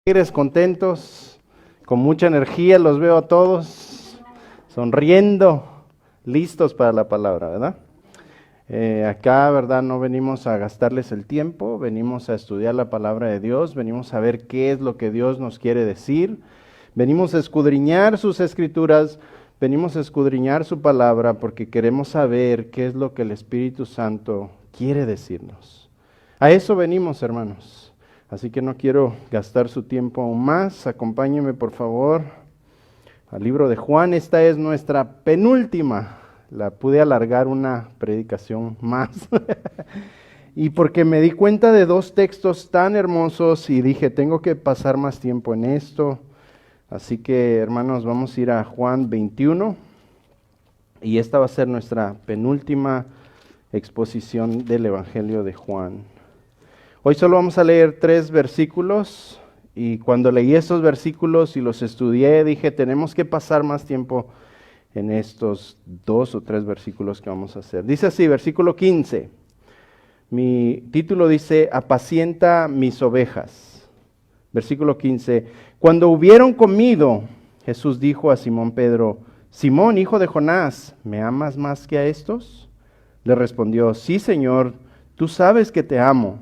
Alegres, contentos, con mucha energía, los veo a todos sonriendo, listos para la palabra, ¿verdad? Acá, ¿verdad? No venimos a gastarles el tiempo, venimos a estudiar la palabra de Dios, venimos a ver qué es lo que Dios nos quiere decir, venimos a escudriñar sus escrituras, venimos a escudriñar su palabra porque queremos saber qué es lo que el Espíritu Santo quiere decirnos. A eso venimos, hermanos. Así que no quiero gastar su tiempo aún más. Acompáñenme, por favor, al libro de Juan. Esta es nuestra penúltima. La pude alargar una predicación más. Y porque me di cuenta de dos textos tan hermosos y dije, tengo que pasar más tiempo en esto. Así que, hermanos, vamos a ir a Juan 21. Y esta va a ser nuestra penúltima exposición del Evangelio de Juan. Hoy solo vamos a leer 3 versículos y cuando leí estos versículos y los estudié dije tenemos que pasar más tiempo en estos 2 o 3 versículos que vamos a hacer. Dice así, versículo 15, mi título dice apacienta mis ovejas. Versículo 15, cuando hubieron comido, Jesús dijo a Simón Pedro, Simón, hijo de Jonás, ¿me amas más que a estos? Le respondió, sí, Señor, tú sabes que te amo.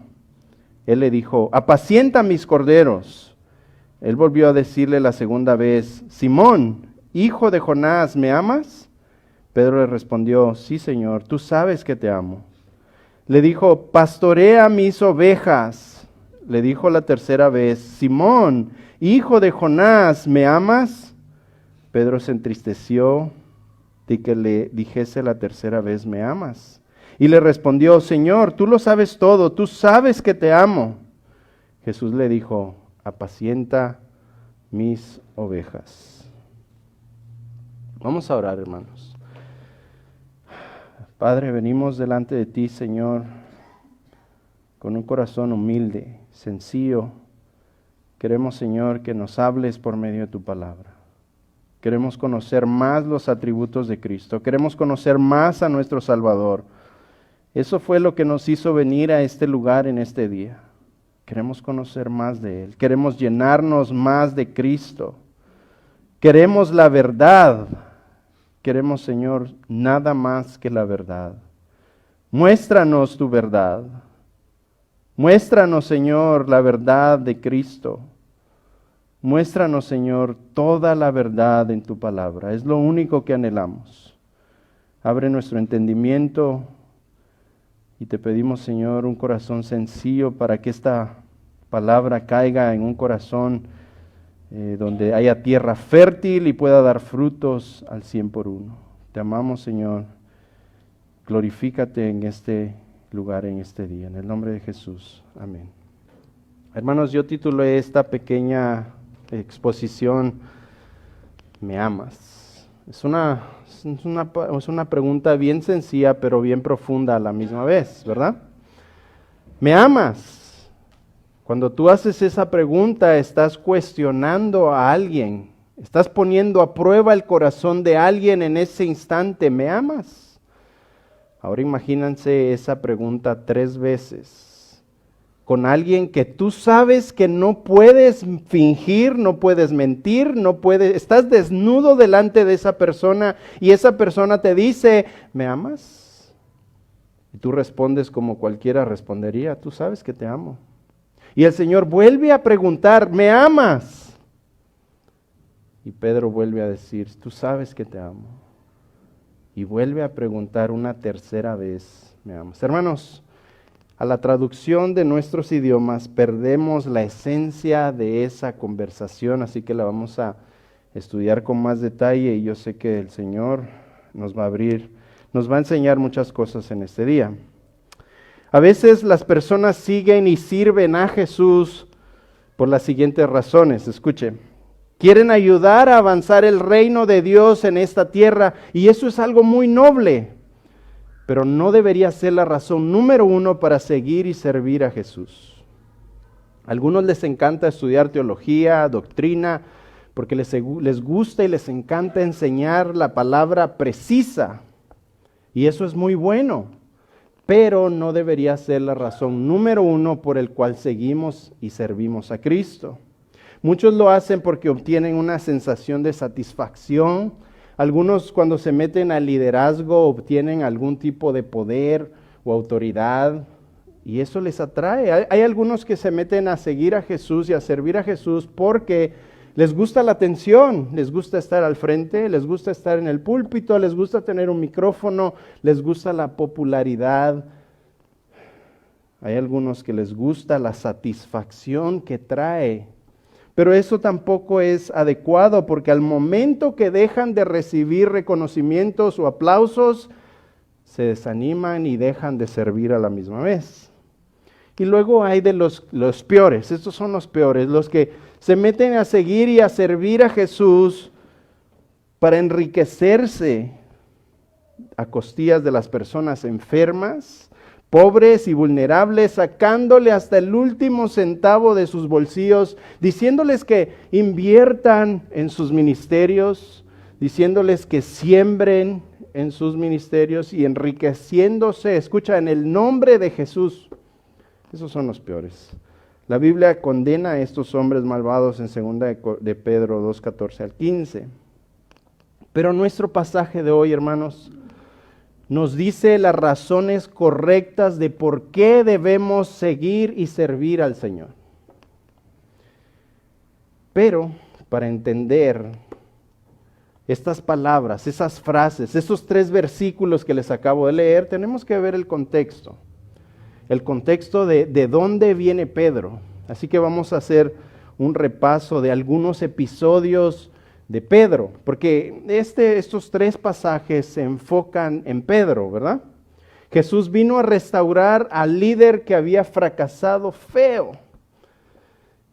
Él le dijo, apacienta mis corderos. Él volvió a decirle la segunda vez, Simón, hijo de Jonás, ¿me amas? Pedro le respondió, sí, Señor, tú sabes que te amo. Le dijo, pastorea mis ovejas. Le dijo la tercera vez, Simón, hijo de Jonás, ¿me amas? Pedro se entristeció de que le dijese la tercera vez, ¿me amas? Y le respondió, Señor, tú lo sabes todo, tú sabes que te amo. Jesús le dijo, apacienta mis ovejas. Vamos a orar, hermanos. Padre, venimos delante de ti, Señor, con un corazón humilde, sencillo. Queremos, Señor, que nos hables por medio de tu palabra. Queremos conocer más los atributos de Cristo. Queremos conocer más a nuestro Salvador. Eso fue lo que nos hizo venir a este lugar en este día. Queremos conocer más de Él. Queremos llenarnos más de Cristo. Queremos la verdad. Queremos, Señor, nada más que la verdad. Muéstranos tu verdad. Muéstranos, Señor, la verdad de Cristo. Muéstranos, Señor, toda la verdad en tu palabra. Es lo único que anhelamos. Abre nuestro entendimiento. Y te pedimos, Señor, un corazón sencillo para que esta palabra caiga en un corazón donde haya tierra fértil y pueda dar frutos al 100 por 1. Te amamos, Señor. Glorifícate en este lugar, en este día. En el nombre de Jesús. Amén. Hermanos, yo titulé esta pequeña exposición, ¿me amas? Es una pregunta bien sencilla, pero bien profunda a la misma vez, ¿verdad? ¿Me amas? Cuando tú haces esa pregunta, estás cuestionando a alguien, estás poniendo a prueba el corazón de alguien en ese instante. ¿Me amas? Ahora imagínense esa pregunta 3 veces. Con alguien que tú sabes que no puedes fingir, no puedes mentir, estás desnudo delante de esa persona y esa persona te dice, ¿me amas? Y tú respondes como cualquiera respondería, tú sabes que te amo. Y el Señor vuelve a preguntar, ¿me amas? Y Pedro vuelve a decir, tú sabes que te amo. Y vuelve a preguntar una tercera vez, ¿me amas? Hermanos, a la traducción de nuestros idiomas perdemos la esencia de esa conversación, así que la vamos a estudiar con más detalle y yo sé que el Señor nos va a enseñar muchas cosas en este día. A veces las personas siguen y sirven a Jesús por las siguientes razones, escuche. Quieren ayudar a avanzar el reino de Dios en esta tierra y eso es algo muy noble. Pero no debería ser la razón número 1 para seguir y servir a Jesús. A algunos les encanta estudiar teología, doctrina, porque les gusta y les encanta enseñar la palabra precisa. Y eso es muy bueno, pero no debería ser la razón número 1 por el cual seguimos y servimos a Cristo. Muchos lo hacen porque obtienen una sensación de satisfacción. Algunos cuando se meten al liderazgo obtienen algún tipo de poder o autoridad y eso les atrae. Hay algunos que se meten a seguir a Jesús y a servir a Jesús porque les gusta la atención, les gusta estar al frente, les gusta estar en el púlpito, les gusta tener un micrófono, les gusta la popularidad. Hay algunos que les gusta la satisfacción que trae. Pero eso tampoco es adecuado porque al momento que dejan de recibir reconocimientos o aplausos, se desaniman y dejan de servir a la misma vez. Y luego hay de los peores, estos son los peores, los que se meten a seguir y a servir a Jesús para enriquecerse a costillas de las personas enfermas, pobres y vulnerables, sacándole hasta el último centavo de sus bolsillos, diciéndoles que inviertan en sus ministerios, diciéndoles que siembren en sus ministerios y enriqueciéndose, escucha, en el nombre de Jesús. Esos son los peores. La Biblia condena a estos hombres malvados en 2 de Pedro 2, 14 al 15. Pero nuestro pasaje de hoy, hermanos, nos dice las razones correctas de por qué debemos seguir y servir al Señor. Pero para entender estas palabras, esas frases, esos 3 versículos que les acabo de leer, tenemos que ver el contexto de dónde viene Pedro. Así que vamos a hacer un repaso de algunos episodios de Pedro, porque estos 3 pasajes se enfocan en Pedro, ¿verdad? Jesús vino a restaurar al líder que había fracasado feo.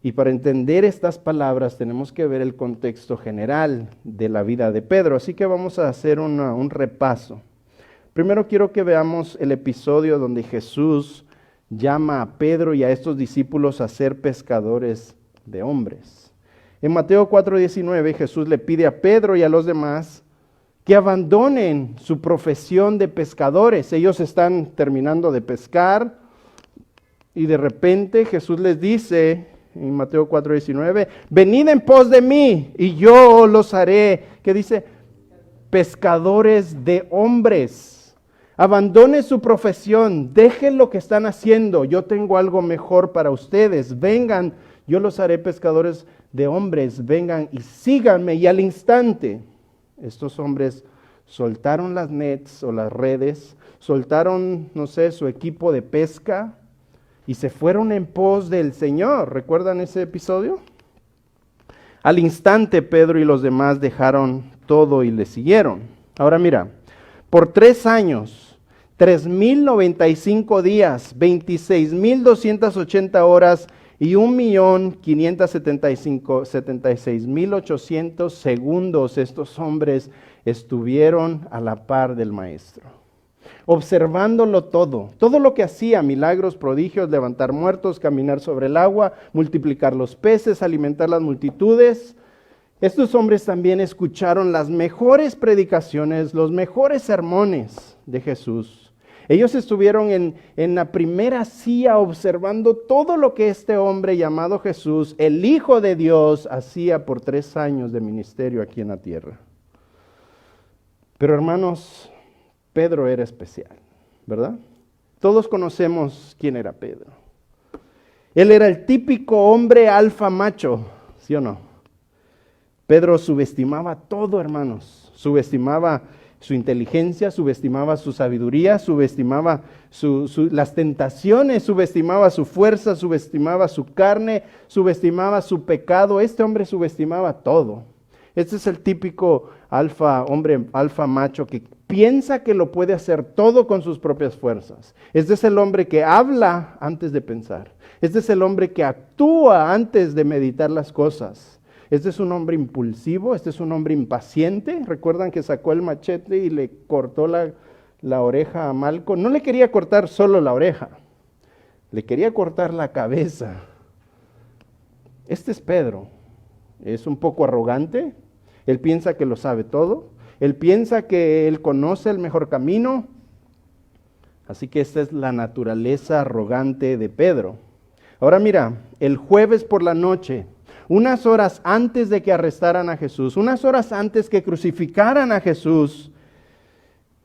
Y para entender estas palabras tenemos que ver el contexto general de la vida de Pedro. Así que vamos a hacer un repaso. Primero quiero que veamos el episodio donde Jesús llama a Pedro y a estos discípulos a ser pescadores de hombres. En Mateo 4:19 Jesús le pide a Pedro y a los demás que abandonen su profesión de pescadores. Ellos están terminando de pescar y de repente Jesús les dice en Mateo 4:19, venid en pos de mí y yo los haré, ¿qué dice? Pescadores de hombres. Abandone su profesión, dejen lo que están haciendo, yo tengo algo mejor para ustedes, vengan, yo los haré pescadores de hombres, vengan y síganme. Y al instante, estos hombres soltaron las nets o las redes, soltaron, su equipo de pesca y se fueron en pos del Señor. ¿Recuerdan ese episodio? Al instante, Pedro y los demás dejaron todo y le siguieron. Ahora mira, por 3 años, 3,095 días, 26,280 horas y 1,576,800 segundos, estos hombres estuvieron a la par del Maestro, observándolo todo lo que hacía, milagros, prodigios, levantar muertos, caminar sobre el agua, multiplicar los peces, alimentar las multitudes. Estos hombres también escucharon las mejores predicaciones, los mejores sermones de Jesús. Ellos estuvieron en la primera silla observando todo lo que este hombre llamado Jesús, el Hijo de Dios, hacía por 3 años de ministerio aquí en la tierra. Pero hermanos, Pedro era especial, ¿verdad? Todos conocemos quién era Pedro. Él era el típico hombre alfa macho, ¿sí o no? Pedro subestimaba todo, hermanos. Subestimaba su inteligencia, subestimaba su sabiduría, subestimaba las tentaciones, subestimaba su fuerza, subestimaba su carne, subestimaba su pecado. Este hombre subestimaba todo. Este es el típico hombre alfa macho que piensa que lo puede hacer todo con sus propias fuerzas. Este es el hombre que habla antes de pensar. Este es el hombre que actúa antes de meditar las cosas. Este es un hombre impulsivo, este es un hombre impaciente. ¿Recuerdan que sacó el machete y le cortó la oreja a Malco? No le quería cortar solo la oreja, le quería cortar la cabeza. Este es Pedro. Es un poco arrogante, él piensa que lo sabe todo, él piensa que él conoce el mejor camino. Así que esta es la naturaleza arrogante de Pedro. Ahora mira, el jueves por la noche, unas horas antes de que arrestaran a Jesús, unas horas antes que crucificaran a Jesús,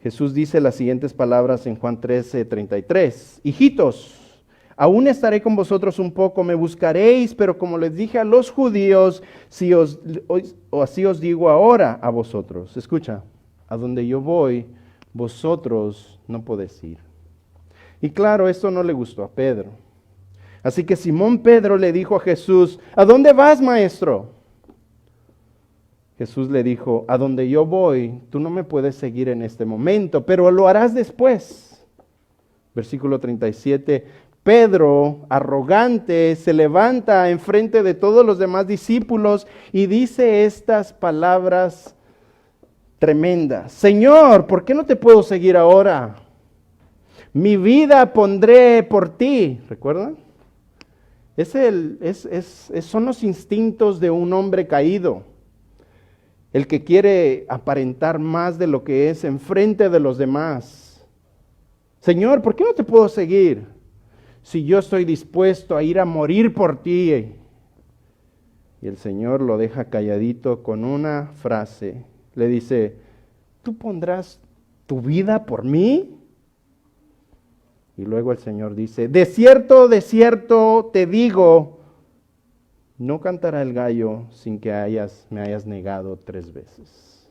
Jesús dice las siguientes palabras en Juan 13:33. Hijitos, aún estaré con vosotros un poco, me buscaréis, pero como les dije a los judíos, así os digo ahora a vosotros. Escucha, a donde yo voy, vosotros no podéis ir. Y claro, esto no le gustó a Pedro. Así que Simón Pedro le dijo a Jesús, ¿a dónde vas, maestro? Jesús le dijo, a donde yo voy, tú no me puedes seguir en este momento, pero lo harás después. Versículo 37, Pedro, arrogante, se levanta enfrente de todos los demás discípulos y dice estas palabras tremendas. Señor, ¿por qué no te puedo seguir ahora? Mi vida pondré por ti. ¿Recuerdan? Son los instintos de un hombre caído. El que quiere aparentar más de lo que es enfrente de los demás. Señor, ¿por qué no te puedo seguir? Si yo estoy dispuesto a ir a morir por ti. Y el Señor lo deja calladito con una frase. Le dice, ¿tú pondrás tu vida por mí? Y luego el Señor dice, de cierto te digo, no cantará el gallo sin que me hayas negado 3 veces.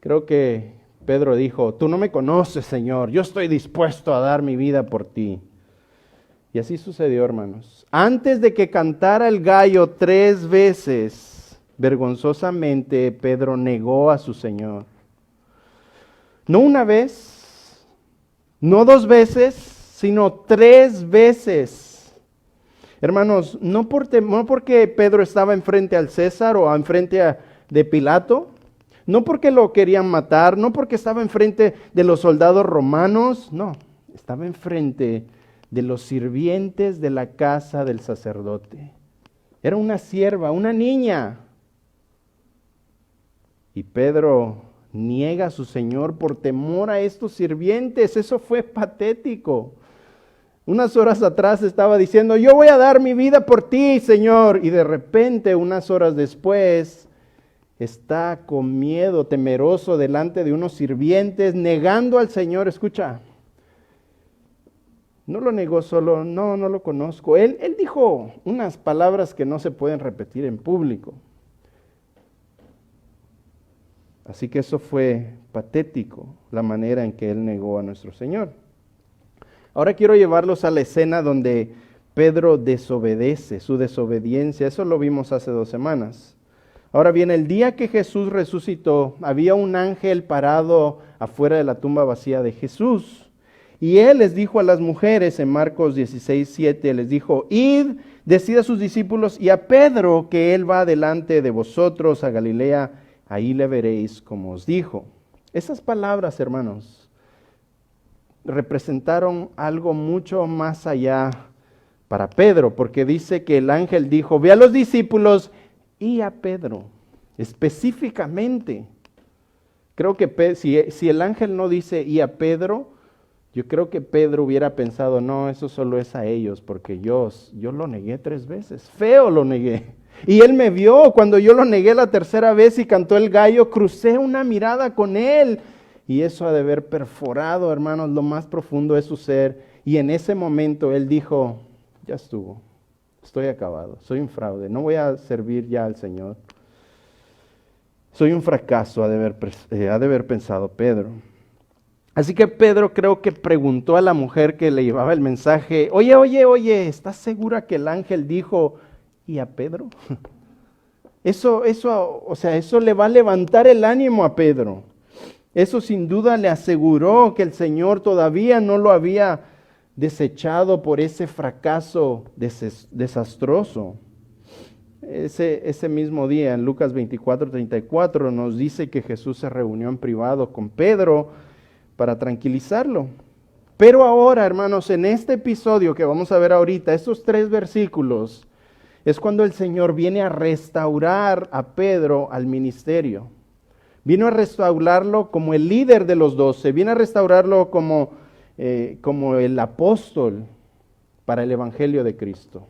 Creo que Pedro dijo, tú no me conoces, Señor, yo estoy dispuesto a dar mi vida por ti. Y así sucedió, hermanos. Antes de que cantara el gallo 3 veces, vergonzosamente Pedro negó a su Señor. No una vez, no 2 veces, sino 3 veces. Hermanos, no porque Pedro estaba enfrente al César o enfrente de Pilato, no porque lo querían matar, no porque estaba enfrente de los soldados romanos, no, estaba enfrente de los sirvientes de la casa del sacerdote. Era una sierva, una niña. Y Pedro niega a su Señor por temor a estos sirvientes. Eso fue patético. Unas horas atrás estaba diciendo, yo voy a dar mi vida por ti, Señor. Y de repente, unas horas después, está con miedo, temeroso, delante de unos sirvientes, negando al Señor. Escucha, no lo negó solo, no lo conozco. Él dijo unas palabras que no se pueden repetir en público. Así que eso fue patético, la manera en que él negó a nuestro Señor. Ahora quiero llevarlos a la escena donde Pedro desobedece, su desobediencia. Eso lo vimos hace 2 semanas. Ahora bien, el día que Jesús resucitó, había un ángel parado afuera de la tumba vacía de Jesús. Y él les dijo a las mujeres en Marcos 16:7, les dijo, id, decid a sus discípulos y a Pedro que él va delante de vosotros a Galilea, ahí le veréis como os dijo. Esas palabras, hermanos, representaron algo mucho más allá para Pedro, porque dice que el ángel dijo, ve a los discípulos y a Pedro, específicamente. Creo que si el ángel no dice y a Pedro, yo creo que Pedro hubiera pensado, no, eso solo es a ellos, porque yo lo negué 3 veces, feo lo negué. Y él me vio cuando yo lo negué la 3ª vez y cantó el gallo, crucé una mirada con él. Y eso ha de haber perforado, hermanos, lo más profundo de su ser. Y en ese momento él dijo, ya estuvo, estoy acabado, soy un fraude, no voy a servir ya al Señor. Soy un fracaso, ha de haber pensado Pedro. Así que Pedro creo que preguntó a la mujer que le llevaba el mensaje, oye, ¿estás segura que el ángel dijo, y a Pedro? Eso le va a levantar el ánimo a Pedro. Eso sin duda le aseguró que el Señor todavía no lo había desechado por ese fracaso desastroso. Ese mismo día, en Lucas 24:34, nos dice que Jesús se reunió en privado con Pedro para tranquilizarlo. Pero ahora, hermanos, en este episodio que vamos a ver ahorita, estos 3 versículos, es cuando el Señor viene a restaurar a Pedro al ministerio. Vino a restaurarlo como el líder de los 12, vino a restaurarlo como el apóstol para el Evangelio de Cristo.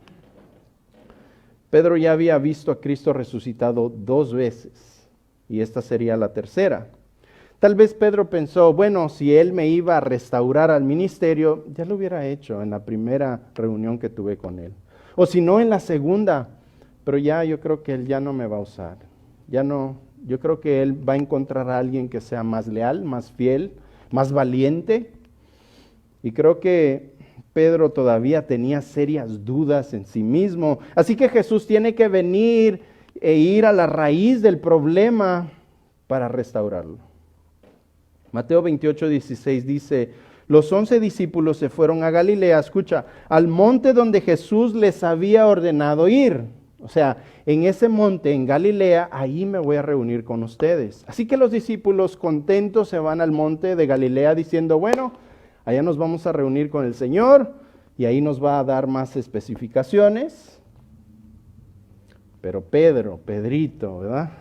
Pedro ya había visto a Cristo resucitado 2 veces y esta sería la tercera. Tal vez Pedro pensó, bueno, si él me iba a restaurar al ministerio, ya lo hubiera hecho en la primera reunión que tuve con él. O si no, en la segunda, pero ya yo creo que él ya no me va a usar. Ya no, yo creo que él va a encontrar a alguien que sea más leal, más fiel, más valiente. Y creo que Pedro todavía tenía serias dudas en sí mismo. Así que Jesús tiene que venir e ir a la raíz del problema para restaurarlo. Mateo 28:16 dice, los 11 discípulos se fueron a Galilea, escucha, al monte donde Jesús les había ordenado ir. O sea, en ese monte, en Galilea, ahí me voy a reunir con ustedes. Así que los discípulos contentos se van al monte de Galilea diciendo, bueno, allá nos vamos a reunir con el Señor y ahí nos va a dar más especificaciones. Pero Pedrito, ¿verdad?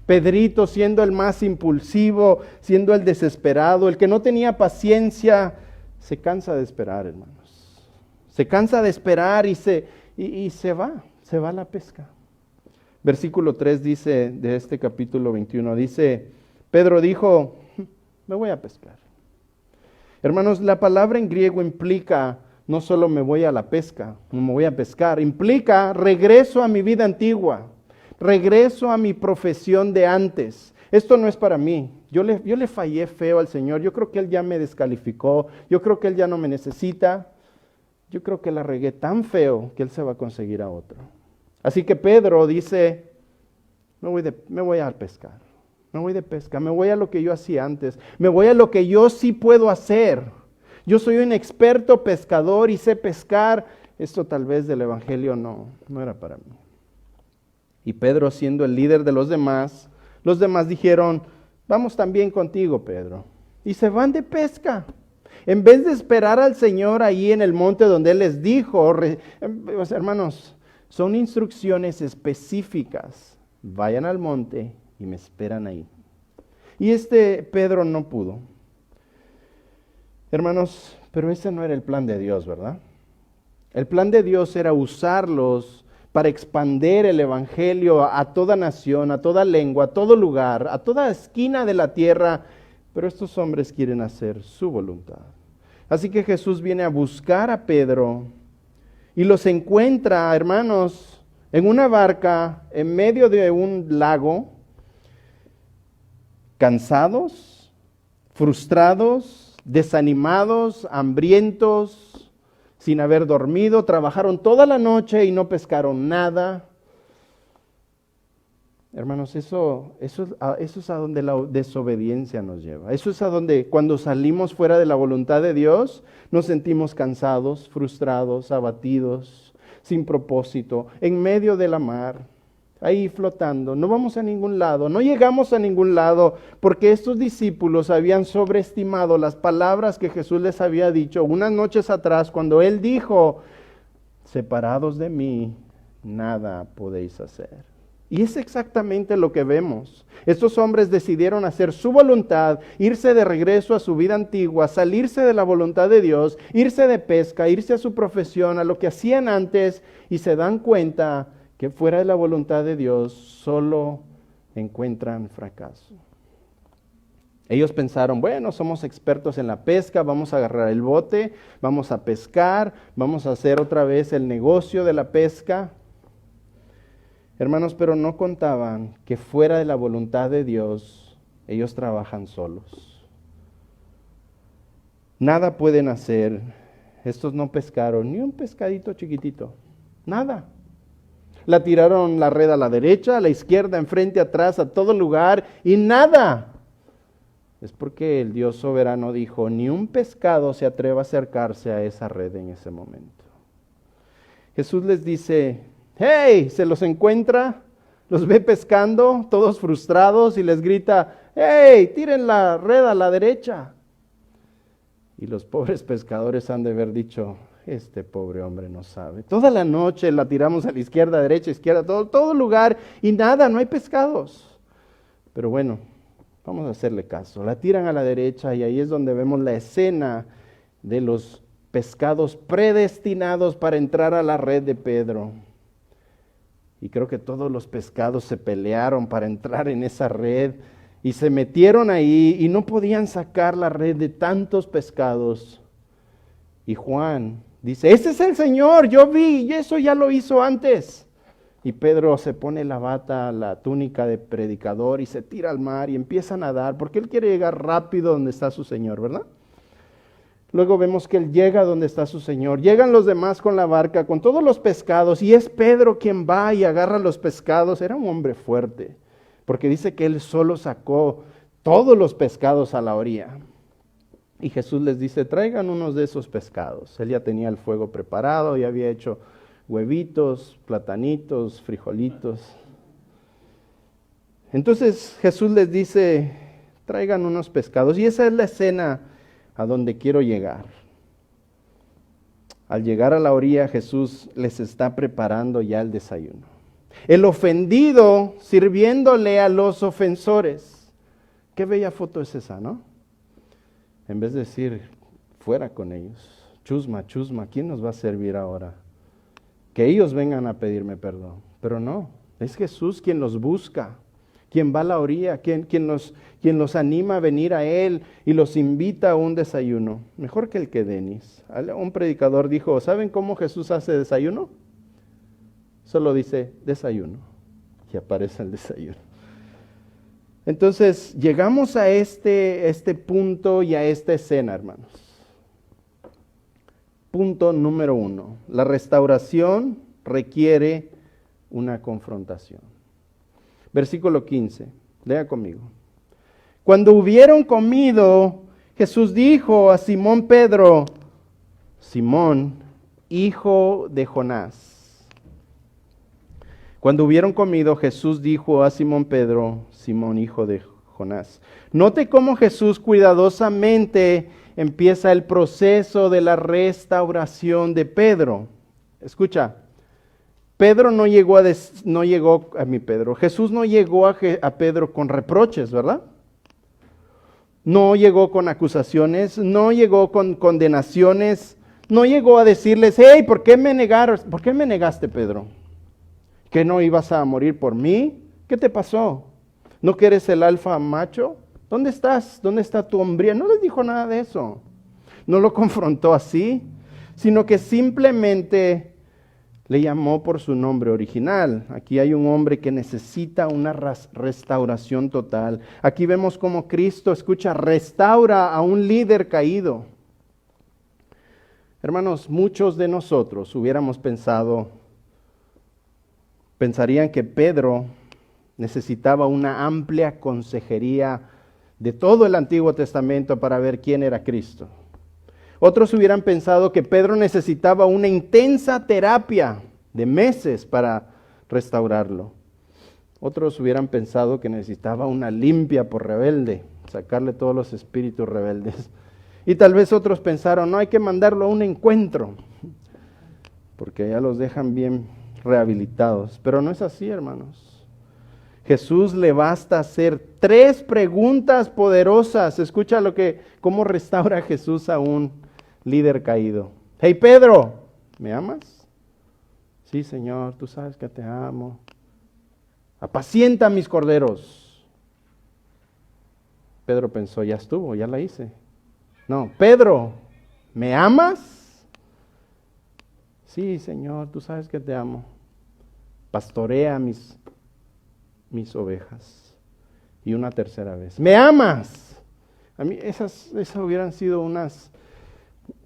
Pedrito siendo el más impulsivo, siendo el desesperado, el que no tenía paciencia, se cansa de esperar, hermanos. Se cansa de esperar y se va a la pesca. Versículo 3 dice, de este capítulo 21, dice, Pedro dijo, me voy a pescar. Hermanos, la palabra en griego implica, no solo me voy a la pesca, no me voy a pescar, implica regreso a mi vida antigua. Regreso a mi profesión de antes. Esto no es para mí. Yo le fallé feo al Señor. Yo creo que Él ya me descalificó. Yo creo que Él ya no me necesita. Yo creo que la regué tan feo que Él se va a conseguir a otro. Así que Pedro dice, me voy a pescar. Me voy de pesca. Me voy a lo que yo hacía antes. Me voy a lo que yo sí puedo hacer. Yo soy un experto pescador y sé pescar. Esto tal vez del Evangelio no era para mí. Y Pedro, siendo el líder de los demás dijeron, vamos también contigo, Pedro. Y se van de pesca. En vez de esperar al Señor ahí en el monte donde Él les dijo, hermanos, son instrucciones específicas. Vayan al monte y me esperan ahí. Y Pedro no pudo. Hermanos, pero ese no era el plan de Dios, ¿verdad? El plan de Dios era usarlos para expandir el Evangelio a toda nación, a toda lengua, a todo lugar, a toda esquina de la tierra. Pero estos hombres quieren hacer su voluntad. Así que Jesús viene a buscar a Pedro y los encuentra, hermanos, en una barca en medio de un lago, cansados, frustrados, desanimados, hambrientos, sin haber dormido, trabajaron toda la noche y no pescaron nada. Hermanos, eso es a donde la desobediencia nos lleva. Eso es a donde cuando salimos fuera de la voluntad de Dios, nos sentimos cansados, frustrados, abatidos, sin propósito, en medio de la mar, ahí flotando. No vamos a ningún lado, no llegamos a ningún lado, porque estos discípulos habían sobreestimado las palabras que Jesús les había dicho unas noches atrás, cuando Él dijo, separados de mí, nada podéis hacer. Y es exactamente lo que vemos. Estos hombres decidieron hacer su voluntad, irse de regreso a su vida antigua, salirse de la voluntad de Dios, irse de pesca, irse a su profesión, a lo que hacían antes, y se dan cuenta que fuera de la voluntad de Dios solo encuentran fracaso. Ellos pensaron, bueno, somos expertos en la pesca, vamos a agarrar el bote, vamos a pescar, vamos a hacer otra vez el negocio de la pesca. Hermanos, pero no contaban que fuera de la voluntad de Dios, ellos trabajan solos. Nada pueden hacer. Estos no pescaron ni un pescadito chiquitito, nada. La tiraron la red a la derecha, a la izquierda, enfrente, atrás, a todo lugar y nada. Es porque el Dios soberano dijo, ni un pescado se atreva a acercarse a esa red en ese momento. Jesús les dice, hey, se los encuentra, los ve pescando, todos frustrados y les grita, hey, tiren la red a la derecha. Y los pobres pescadores han de haber dicho, este pobre hombre no sabe. Toda la noche la tiramos a la izquierda, derecha, izquierda, todo lugar y nada, no hay pescados. Pero bueno, vamos a hacerle caso. La tiran a la derecha y ahí es donde vemos la escena de los pescados predestinados para entrar a la red de Pedro. Y creo que todos los pescados se pelearon para entrar en esa red y se metieron ahí y no podían sacar la red de tantos pescados. Y Juan dice, ese es el Señor, yo vi, y eso ya lo hizo antes. Y Pedro se pone la bata, la túnica de predicador y se tira al mar y empieza a nadar porque él quiere llegar rápido donde está su Señor, ¿verdad? Luego vemos que él llega donde está su Señor. Llegan los demás con la barca, con todos los pescados, y es Pedro quien va y agarra los pescados. Era un hombre fuerte, porque dice que él solo sacó todos los pescados a la orilla. Y Jesús les dice, traigan unos de esos pescados. Él ya tenía el fuego preparado, ya había hecho huevitos, platanitos, frijolitos. Entonces Jesús les dice, traigan unos pescados. Y esa es la escena a donde quiero llegar. Al llegar a la orilla, Jesús les está preparando ya el desayuno. El ofendido sirviéndole a los ofensores. Qué bella foto es esa, ¿no? En vez de decir, fuera con ellos. Chusma, chusma, ¿quién nos va a servir ahora? Que ellos vengan a pedirme perdón. Pero no, es Jesús quien los busca, quien va a la orilla, quien los anima a venir a Él y los invita a un desayuno. Mejor que el que Denis. Un predicador dijo, ¿saben cómo Jesús hace desayuno? Solo dice desayuno y aparece el desayuno. Entonces llegamos a este punto y a esta escena, hermanos. Punto número 1. La restauración requiere una confrontación. Versículo 15. Lea conmigo. Cuando hubieron comido, Jesús dijo a Simón Pedro, Simón, hijo de Jonás. Cuando hubieron comido, Jesús dijo a Simón Pedro, Simón, hijo de Jonás. Note cómo Jesús cuidadosamente empieza el proceso de la restauración de Pedro. Escucha, Jesús no llegó a Pedro con reproches, ¿verdad? No llegó con acusaciones, no llegó con condenaciones, no llegó a decirles, hey, ¿por qué me negaste, Pedro? ¿Que no ibas a morir por mí? ¿Qué te pasó? ¿No que eres el alfa macho? ¿Dónde estás? ¿Dónde está tu hombría? No les dijo nada de eso. No lo confrontó así, sino que simplemente le llamó por su nombre original. Aquí hay un hombre que necesita una restauración total. Aquí vemos cómo Cristo, escucha, restaura a un líder caído. Hermanos, muchos de nosotros pensarían que Pedro necesitaba una amplia consejería de todo el Antiguo Testamento para ver quién era Cristo. Otros hubieran pensado que Pedro necesitaba una intensa terapia de meses para restaurarlo. Otros hubieran pensado que necesitaba una limpia por rebelde, sacarle todos los espíritus rebeldes. Y tal vez otros pensaron, no, hay que mandarlo a un encuentro, porque ya los dejan bien rehabilitados. Pero no es así, hermanos. Jesús le basta hacer 3 preguntas poderosas. Escucha cómo restaura Jesús a un líder caído. Hey Pedro, ¿me amas? Sí, Señor, tú sabes que te amo. Apacienta mis corderos. Pedro pensó, ya estuvo, ya la hice. No, Pedro, ¿me amas? Sí, Señor, tú sabes que te amo. Pastorea mis ovejas. Y una tercera vez, ¿me amas? A mí esas hubieran sido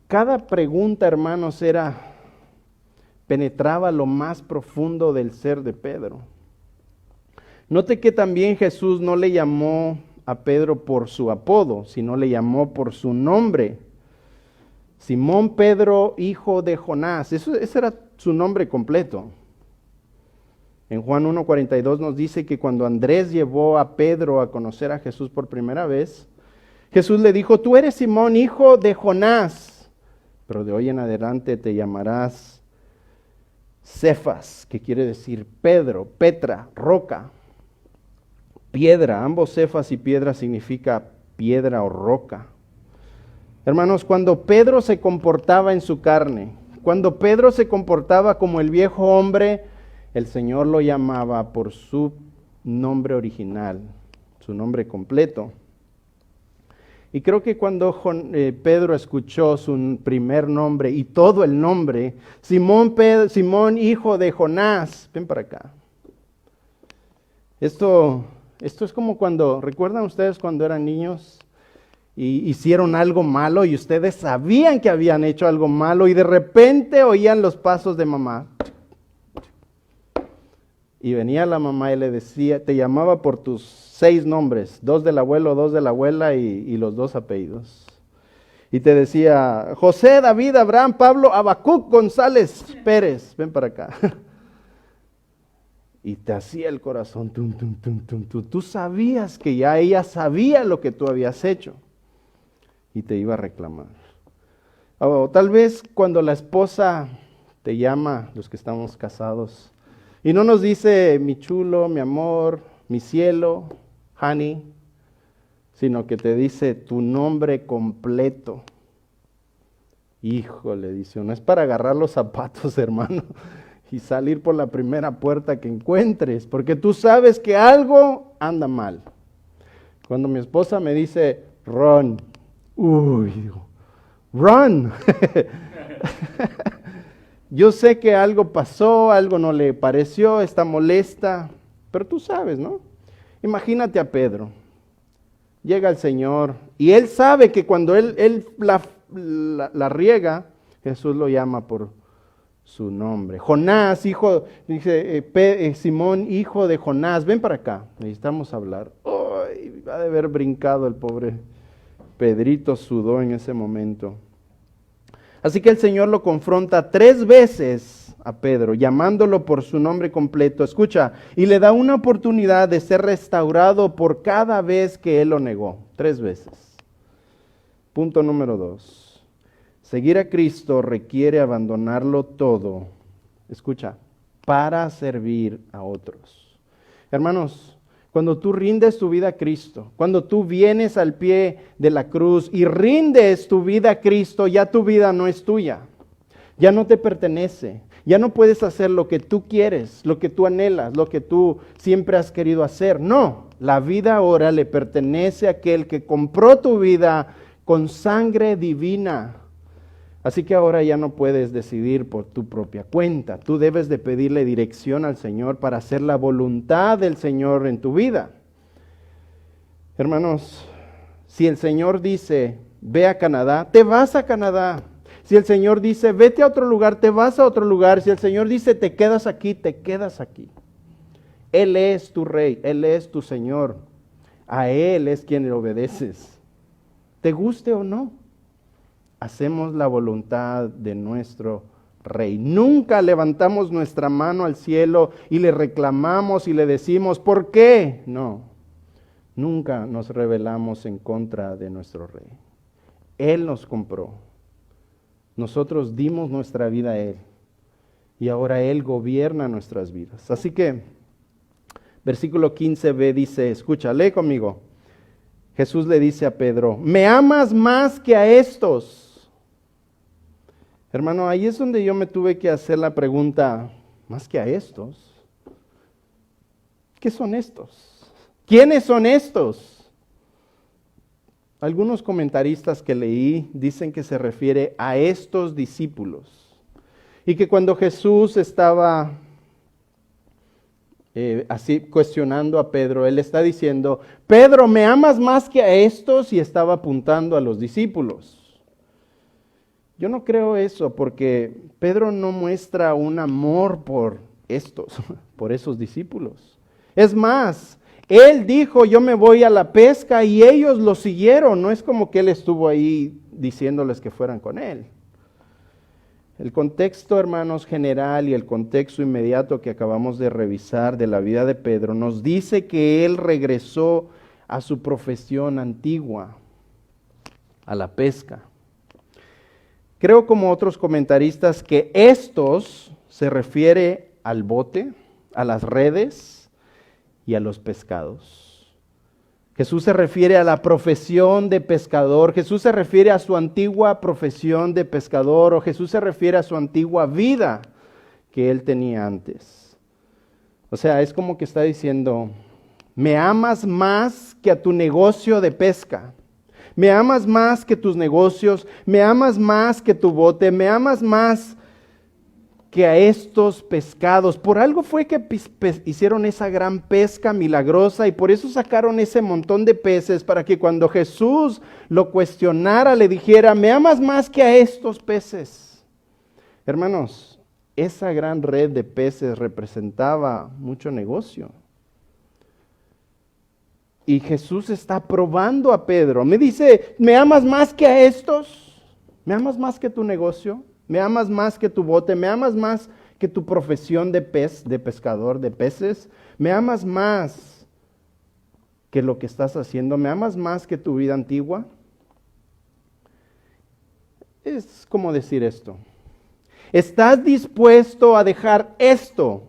cada pregunta, hermanos, penetraba lo más profundo del ser de Pedro. Note que también Jesús no le llamó a Pedro por su apodo, sino le llamó por su nombre. Simón Pedro, hijo de Jonás. Ese era su nombre completo. En Juan 1:42 nos dice que cuando Andrés llevó a Pedro a conocer a Jesús por primera vez, Jesús le dijo, tú eres Simón, hijo de Jonás, pero de hoy en adelante te llamarás Cefas, que quiere decir Pedro, Petra, roca, piedra. Ambos Cefas y piedra significa piedra o roca. Hermanos, cuando Pedro se comportaba en su carne, cuando Pedro se comportaba como el viejo hombre, el Señor lo llamaba por su nombre original, su nombre completo. Y creo que cuando Pedro escuchó su primer nombre y todo el nombre, Simón, hijo de Jonás, ven para acá. Esto es como cuando, ¿recuerdan ustedes cuando eran niños y hicieron algo malo y ustedes sabían que habían hecho algo malo y de repente oían los pasos de mamá? Y venía la mamá y le decía, te llamaba por tus 6 nombres, 2 del abuelo, 2 de la abuela y los 2 apellidos. Y te decía, José, David, Abraham, Pablo, Habacuc, González, Pérez, ven para acá. Y te hacía el corazón, tum, tum, tum, tum, tum. Tú sabías que ya ella sabía lo que tú habías hecho y te iba a reclamar. O tal vez cuando la esposa te llama, los que estamos casados, y no nos dice mi chulo, mi amor, mi cielo, honey, sino que te dice tu nombre completo. Híjole, dice uno, es para agarrar los zapatos, hermano, y salir por la primera puerta que encuentres, porque tú sabes que algo anda mal. Cuando mi esposa me dice, Ron, digo, Ron. Yo sé que algo pasó, algo no le pareció, está molesta, pero tú sabes, ¿no? Imagínate a Pedro. Llega el Señor y él sabe que cuando él la riega, Jesús lo llama por su nombre. Jonás, dice Simón, hijo de Jonás, ven para acá, necesitamos hablar. ¡Ay! Va de haber brincado el pobre Pedrito, sudó en ese momento. Así que el Señor lo confronta 3 veces a Pedro, llamándolo por su nombre completo. Escucha, y le da una oportunidad de ser restaurado por cada vez que él lo negó. 3 veces. Punto número 2. Seguir a Cristo requiere abandonarlo todo. Escucha, para servir a otros. Hermanos, cuando tú rindes tu vida a Cristo, cuando tú vienes al pie de la cruz y rindes tu vida a Cristo, ya tu vida no es tuya, ya no te pertenece, ya no puedes hacer lo que tú quieres, lo que tú anhelas, lo que tú siempre has querido hacer. No, la vida ahora le pertenece a aquel que compró tu vida con sangre divina. Así que ahora ya no puedes decidir por tu propia cuenta. Tú debes de pedirle dirección al Señor para hacer la voluntad del Señor en tu vida. Hermanos, si el Señor dice, ve a Canadá, te vas a Canadá. Si el Señor dice, vete a otro lugar, te vas a otro lugar. Si el Señor dice, te quedas aquí, te quedas aquí. Él es tu Rey, Él es tu Señor. A Él es quien le obedeces. Te guste o no. Hacemos la voluntad de nuestro Rey. Nunca levantamos nuestra mano al cielo y le reclamamos y le decimos, ¿por qué? No, nunca nos rebelamos en contra de nuestro Rey. Él nos compró. Nosotros dimos nuestra vida a Él y ahora Él gobierna nuestras vidas. Así que, versículo 15b dice, escucha, lee conmigo. Jesús le dice a Pedro, ¿me amas más que a estos? Hermano, ahí es donde yo me tuve que hacer la pregunta, más que a estos, ¿qué son estos? ¿Quiénes son estos? Algunos comentaristas que leí dicen que se refiere a estos discípulos y que cuando Jesús estaba así cuestionando a Pedro, él está diciendo, Pedro, ¿me amas más que a estos? Y estaba apuntando a los discípulos. Yo no creo eso porque Pedro no muestra un amor por esos discípulos. Es más, él dijo, yo me voy a la pesca y ellos lo siguieron. No es como que él estuvo ahí diciéndoles que fueran con él. El contexto, hermanos, general y el contexto inmediato que acabamos de revisar de la vida de Pedro nos dice que él regresó a su profesión antigua, a la pesca. Creo, como otros comentaristas, que estos se refiere al bote, a las redes y a los pescados. Jesús se refiere a la profesión de pescador, Jesús se refiere a su antigua profesión de pescador, o Jesús se refiere a su antigua vida que él tenía antes. O sea, es como que está diciendo, me amas más que a tu negocio de pesca. Me amas más que tus negocios, me amas más que tu bote, me amas más que a estos pescados. Por algo fue que hicieron esa gran pesca milagrosa y por eso sacaron ese montón de peces para que cuando Jesús lo cuestionara le dijera, me amas más que a estos peces. Hermanos, esa gran red de peces representaba mucho negocio. Y Jesús está probando a Pedro. Me dice, ¿me amas más que a estos? ¿Me amas más que tu negocio? ¿Me amas más que tu bote? ¿Me amas más que tu profesión de pescador de peces? ¿Me amas más que lo que estás haciendo? ¿Me amas más que tu vida antigua? Es como decir esto. ¿Estás dispuesto a dejar esto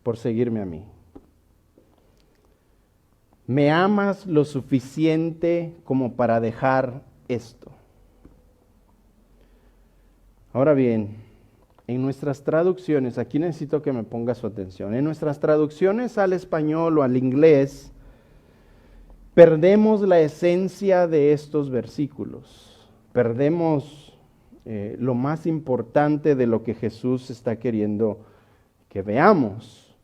por seguirme a mí? ¿Me amas lo suficiente como para dejar esto? Ahora bien, en nuestras traducciones, aquí necesito que me ponga su atención, en nuestras traducciones al español o al inglés, perdemos la esencia de estos versículos, perdemos lo más importante de lo que Jesús está queriendo que veamos.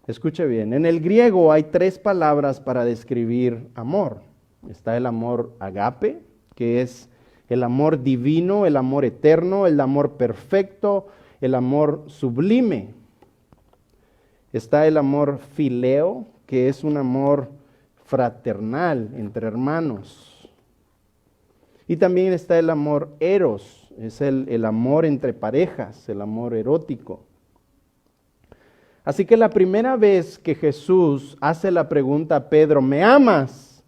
Escuche bien, en el griego hay 3 palabras para describir amor. Está el amor agape, que es el amor divino, el amor eterno, el amor perfecto, el amor sublime. Está el amor fileo, que es un amor fraternal entre hermanos. Y también está el amor eros, es el amor entre parejas, el amor erótico. Así que la primera vez que Jesús hace la pregunta a Pedro, ¿me amas?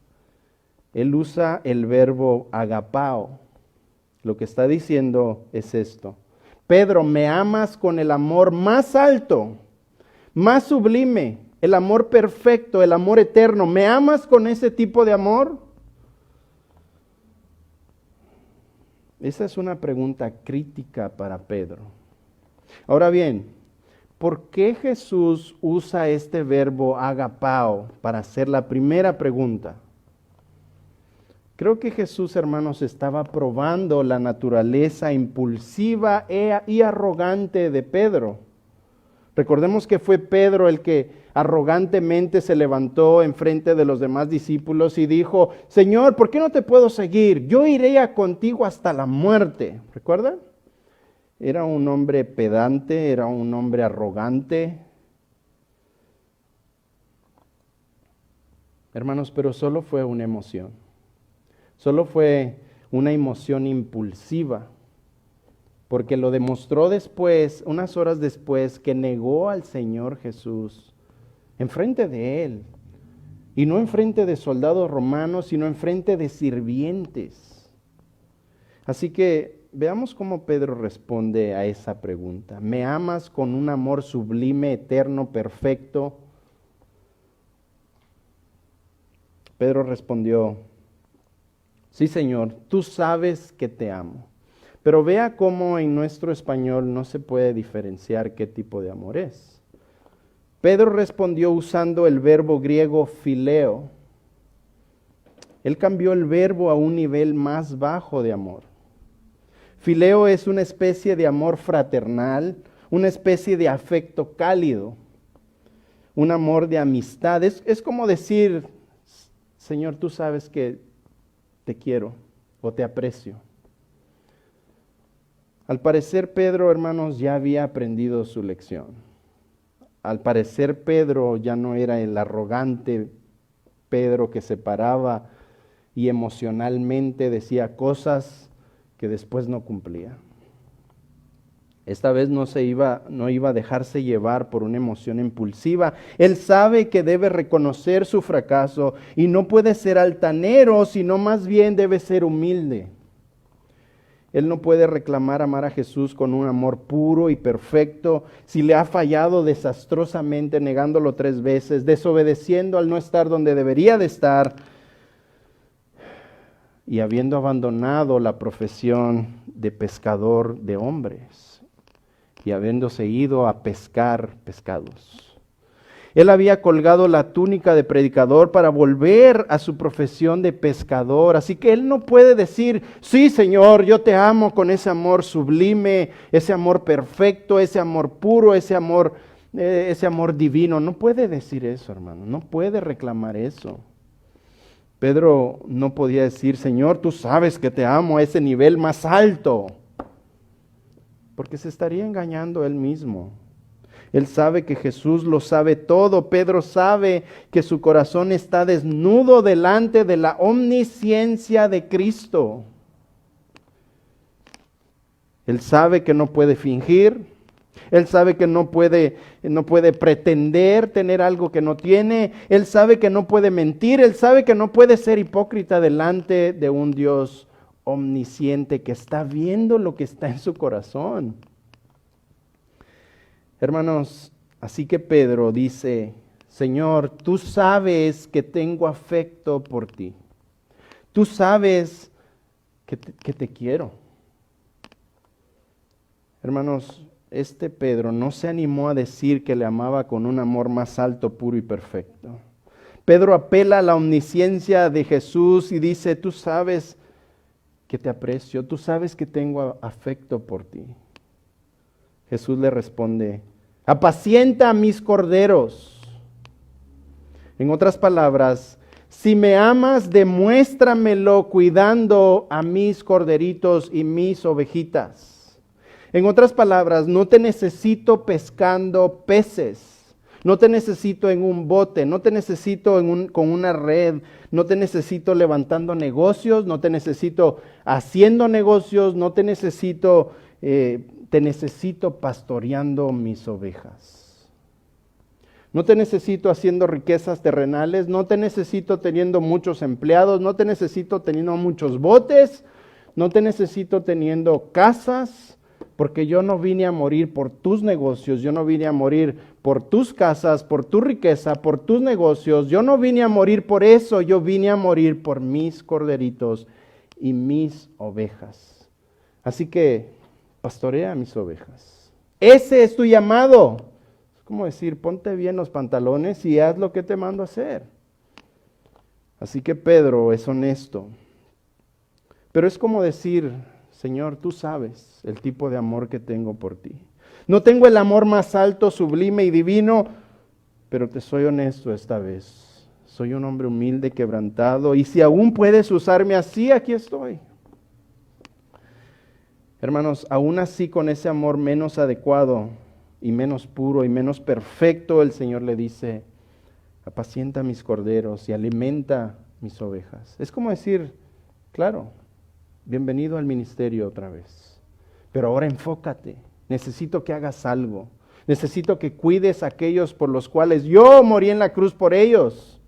Él usa el verbo agapao. Lo que está diciendo es esto. Pedro, ¿me amas con el amor más alto, más sublime, el amor perfecto, el amor eterno? ¿Me amas con ese tipo de amor? Esa es una pregunta crítica para Pedro. Ahora bien, ¿por qué Jesús usa este verbo agapao para hacer la primera pregunta? Creo que Jesús, hermanos, estaba probando la naturaleza impulsiva y arrogante de Pedro. Recordemos que fue Pedro el que arrogantemente se levantó enfrente de los demás discípulos y dijo, Señor, ¿por qué no te puedo seguir? Yo iré contigo hasta la muerte. ¿Recuerdan? Era un hombre pedante, era un hombre arrogante. Hermanos, pero solo fue una emoción. Solo fue una emoción impulsiva. Porque lo demostró después, unas horas después, que negó al Señor Jesús enfrente de él. Y no enfrente de soldados romanos, sino enfrente de sirvientes. Así que veamos cómo Pedro responde a esa pregunta. ¿Me amas con un amor sublime, eterno, perfecto? Pedro respondió, sí, Señor, tú sabes que te amo. Pero vea cómo en nuestro español no se puede diferenciar qué tipo de amor es. Pedro respondió usando el verbo griego phileo. Él cambió el verbo a un nivel más bajo de amor. Fileo es una especie de amor fraternal, una especie de afecto cálido, un amor de amistad. Es como decir, Señor, tú sabes que te quiero o te aprecio. Al parecer Pedro, hermanos, ya había aprendido su lección. Al parecer Pedro ya no era el arrogante Pedro que se paraba y emocionalmente decía cosas que después no cumplía. Esta vez no iba a dejarse llevar por una emoción impulsiva. Él sabe que debe reconocer su fracaso y no puede ser altanero, sino más bien debe ser humilde. Él no puede reclamar amar a Jesús con un amor puro y perfecto si le ha fallado desastrosamente, negándolo 3 veces, desobedeciendo al no estar donde debería de estar y habiendo abandonado la profesión de pescador de hombres y habiéndose ido a pescar pescados. Él había colgado la túnica de predicador para volver a su profesión de pescador. Así que él no puede decir, sí, Señor, yo te amo con ese amor sublime, ese amor perfecto, ese amor puro, ese amor divino. No puede decir eso, hermano. No puede reclamar eso. Pedro no podía decir, Señor, tú sabes que te amo a ese nivel más alto. Porque se estaría engañando él mismo. Él sabe que Jesús lo sabe todo. Pedro sabe que su corazón está desnudo delante de la omnisciencia de Cristo. Él sabe que no puede fingir. Él sabe que no puede pretender tener algo que no tiene. Él sabe que no puede mentir. Él sabe que no puede ser hipócrita delante de un Dios omnisciente que está viendo lo que está en su corazón. Hermanos, así que Pedro dice, Señor, tú sabes que tengo afecto por ti. Tú sabes que te quiero. Hermanos, este Pedro no se animó a decir que le amaba con un amor más alto, puro y perfecto. Pedro apela a la omnisciencia de Jesús y dice, tú sabes que te aprecio, tú sabes que tengo afecto por ti. Jesús le responde, apacienta a mis corderos. En otras palabras, si me amas, demuéstramelo cuidando a mis corderitos y mis ovejitas. En otras palabras, no te necesito pescando peces, no te necesito en un bote, no te necesito con una red, no te necesito levantando negocios, no te necesito haciendo negocios, no te necesito... te necesito pastoreando mis ovejas. No te necesito haciendo riquezas terrenales, no te necesito teniendo muchos empleados, no te necesito teniendo muchos botes, no te necesito teniendo casas, porque yo no vine a morir por tus negocios, yo no vine a morir por tus casas, por tu riqueza, por tus negocios, yo no vine a morir por eso, yo vine a morir por mis corderitos y mis ovejas. Así que pastorea a mis ovejas. Ese es tu llamado. Es como decir, ponte bien los pantalones y haz lo que te mando a hacer. Así que Pedro es honesto. Pero es como decir, Señor, tú sabes el tipo de amor que tengo por ti. No tengo el amor más alto, sublime y divino, pero te soy honesto esta vez. Soy un hombre humilde, quebrantado, y si aún puedes usarme así, aquí estoy. Hermanos, aún así con ese amor menos adecuado y menos puro y menos perfecto, el Señor le dice, apacienta mis corderos y alimenta mis ovejas. Es como decir, claro, bienvenido al ministerio otra vez, pero ahora enfócate, necesito que hagas algo, necesito que cuides a aquellos por los cuales yo morí en la cruz por ellos.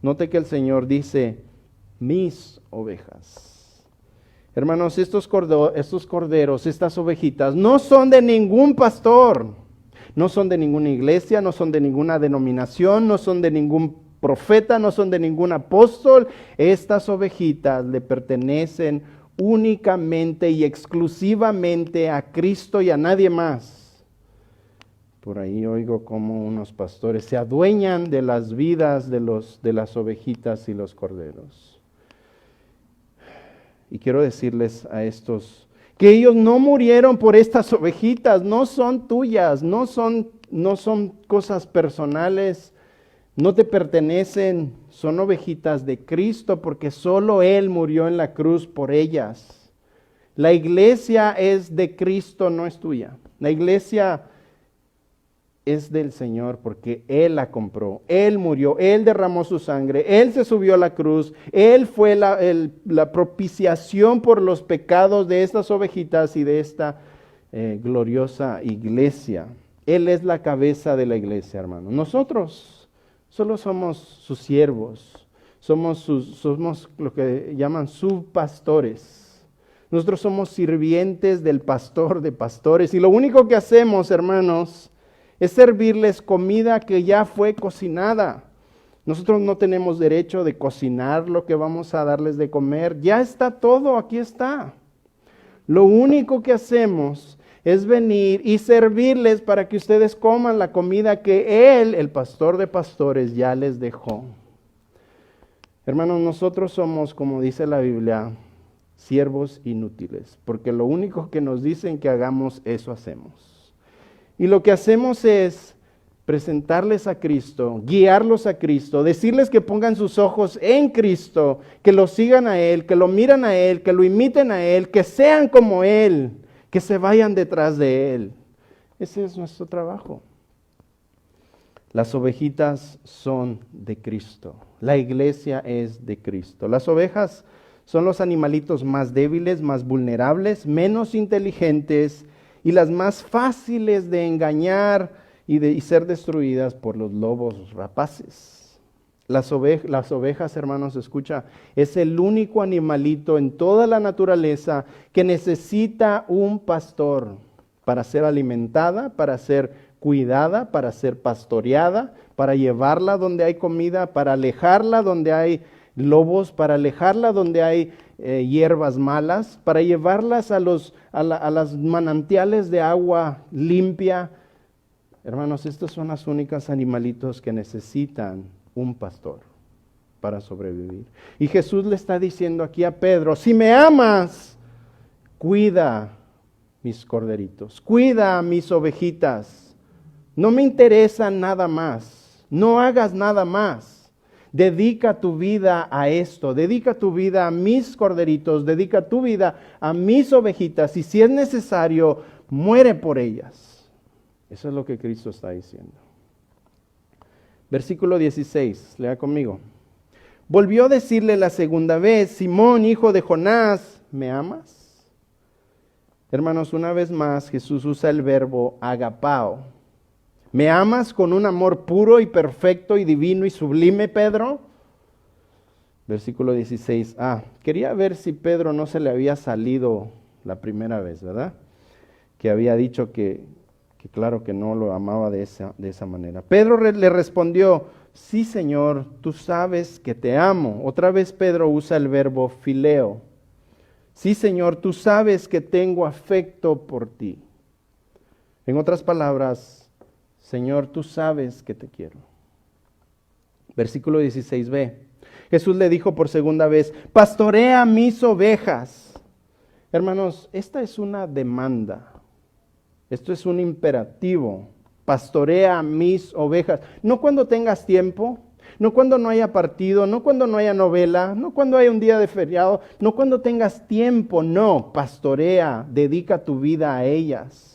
Note que el Señor dice, mis ovejas. Hermanos, estos corderos, estas ovejitas, no son de ningún pastor, no son de ninguna iglesia, no son de ninguna denominación, no son de ningún profeta, no son de ningún apóstol. Estas ovejitas le pertenecen únicamente y exclusivamente a Cristo y a nadie más. Por ahí oigo como unos pastores se adueñan de las vidas de las ovejitas y los corderos. Y quiero decirles a estos que ellos no murieron por estas ovejitas, no son tuyas, no son cosas personales, no te pertenecen, son ovejitas de Cristo porque solo Él murió en la cruz por ellas. La iglesia es de Cristo, no es tuya. La iglesia es del Señor porque Él la compró, Él murió, Él derramó su sangre, Él se subió a la cruz, Él fue la propiciación por los pecados de estas ovejitas y de esta gloriosa iglesia. Él es la cabeza de la iglesia, hermano. Nosotros solo somos sus siervos, somos lo que llaman subpastores. Nosotros somos sirvientes del pastor de pastores y lo único que hacemos, hermanos, es servirles comida que ya fue cocinada. Nosotros no tenemos derecho de cocinar lo que vamos a darles de comer. Ya está todo, aquí está. Lo único que hacemos es venir y servirles para que ustedes coman la comida que Él, el pastor de pastores, ya les dejó. Hermanos, nosotros somos, como dice la Biblia, siervos inútiles, porque lo único que nos dicen que hagamos, eso hacemos. Y lo que hacemos es presentarles a Cristo, guiarlos a Cristo, decirles que pongan sus ojos en Cristo, que lo sigan a Él, que lo miren a Él, que lo imiten a Él, que sean como Él, que se vayan detrás de Él. Ese es nuestro trabajo. Las ovejitas son de Cristo. La iglesia es de Cristo. Las ovejas son los animalitos más débiles, más vulnerables, menos inteligentes y las más fáciles de engañar y ser destruidas por los lobos rapaces. Las ovejas, hermanos, escucha, es el único animalito en toda la naturaleza que necesita un pastor para ser alimentada, para ser cuidada, para ser pastoreada, para llevarla donde hay comida, para alejarla donde hay lobos, para alejarla donde hay hierbas malas, para llevarlas a las manantiales de agua limpia. Hermanos, estos son los únicos animalitos que necesitan un pastor para sobrevivir. Y Jesús le está diciendo aquí a Pedro, si me amas, cuida mis corderitos, cuida mis ovejitas. No me interesa nada más, no hagas nada más. Dedica tu vida a esto, dedica tu vida a mis corderitos, dedica tu vida a mis ovejitas y si es necesario, muere por ellas. Eso es lo que Cristo está diciendo. Versículo 16, lea conmigo. Volvió a decirle la segunda vez, Simón, hijo de Jonás, ¿me amas? Hermanos, una vez más Jesús usa el verbo agapao. ¿Me amas con un amor puro y perfecto y divino y sublime, Pedro? Versículo 16. Quería ver si Pedro no se le había salido la primera vez, ¿verdad? Que había dicho que claro que no lo amaba de esa manera. Pedro le respondió, sí, Señor, tú sabes que te amo. Otra vez Pedro usa el verbo fileo. Sí, Señor, tú sabes que tengo afecto por ti. En otras palabras, Señor, tú sabes que te quiero. Versículo 16b. Jesús le dijo por segunda vez, pastorea mis ovejas. Hermanos, esta es una demanda. Esto es un imperativo. Pastorea mis ovejas. No cuando tengas tiempo, no cuando no haya partido, no cuando no haya novela, no cuando haya un día de feriado, no cuando tengas tiempo, no. Pastorea, dedica tu vida a ellas.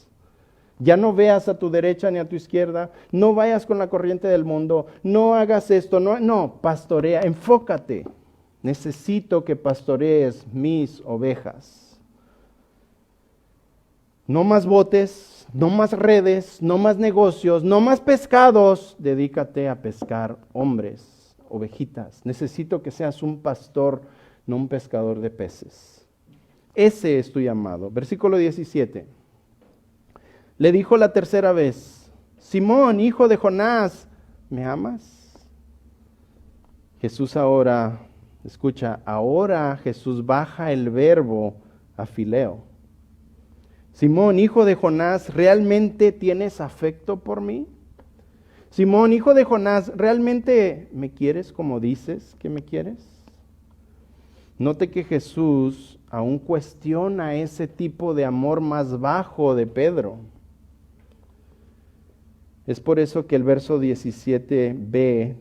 Ya no veas a tu derecha ni a tu izquierda, no vayas con la corriente del mundo, no hagas esto, no, pastorea, enfócate. Necesito que pastorees mis ovejas. No más botes, no más redes, no más negocios, no más pescados. Dedícate a pescar hombres, ovejitas. Necesito que seas un pastor, no un pescador de peces. Ese es tu llamado. Versículo 17. Le dijo la tercera vez, Simón, hijo de Jonás, ¿me amas? Jesús ahora, escucha, ahora Jesús baja el verbo a fileo. Simón, hijo de Jonás, ¿realmente tienes afecto por mí? Simón, hijo de Jonás, ¿realmente me quieres como dices que me quieres? Note que Jesús aún cuestiona ese tipo de amor más bajo de Pedro. Es por eso que el verso 17b,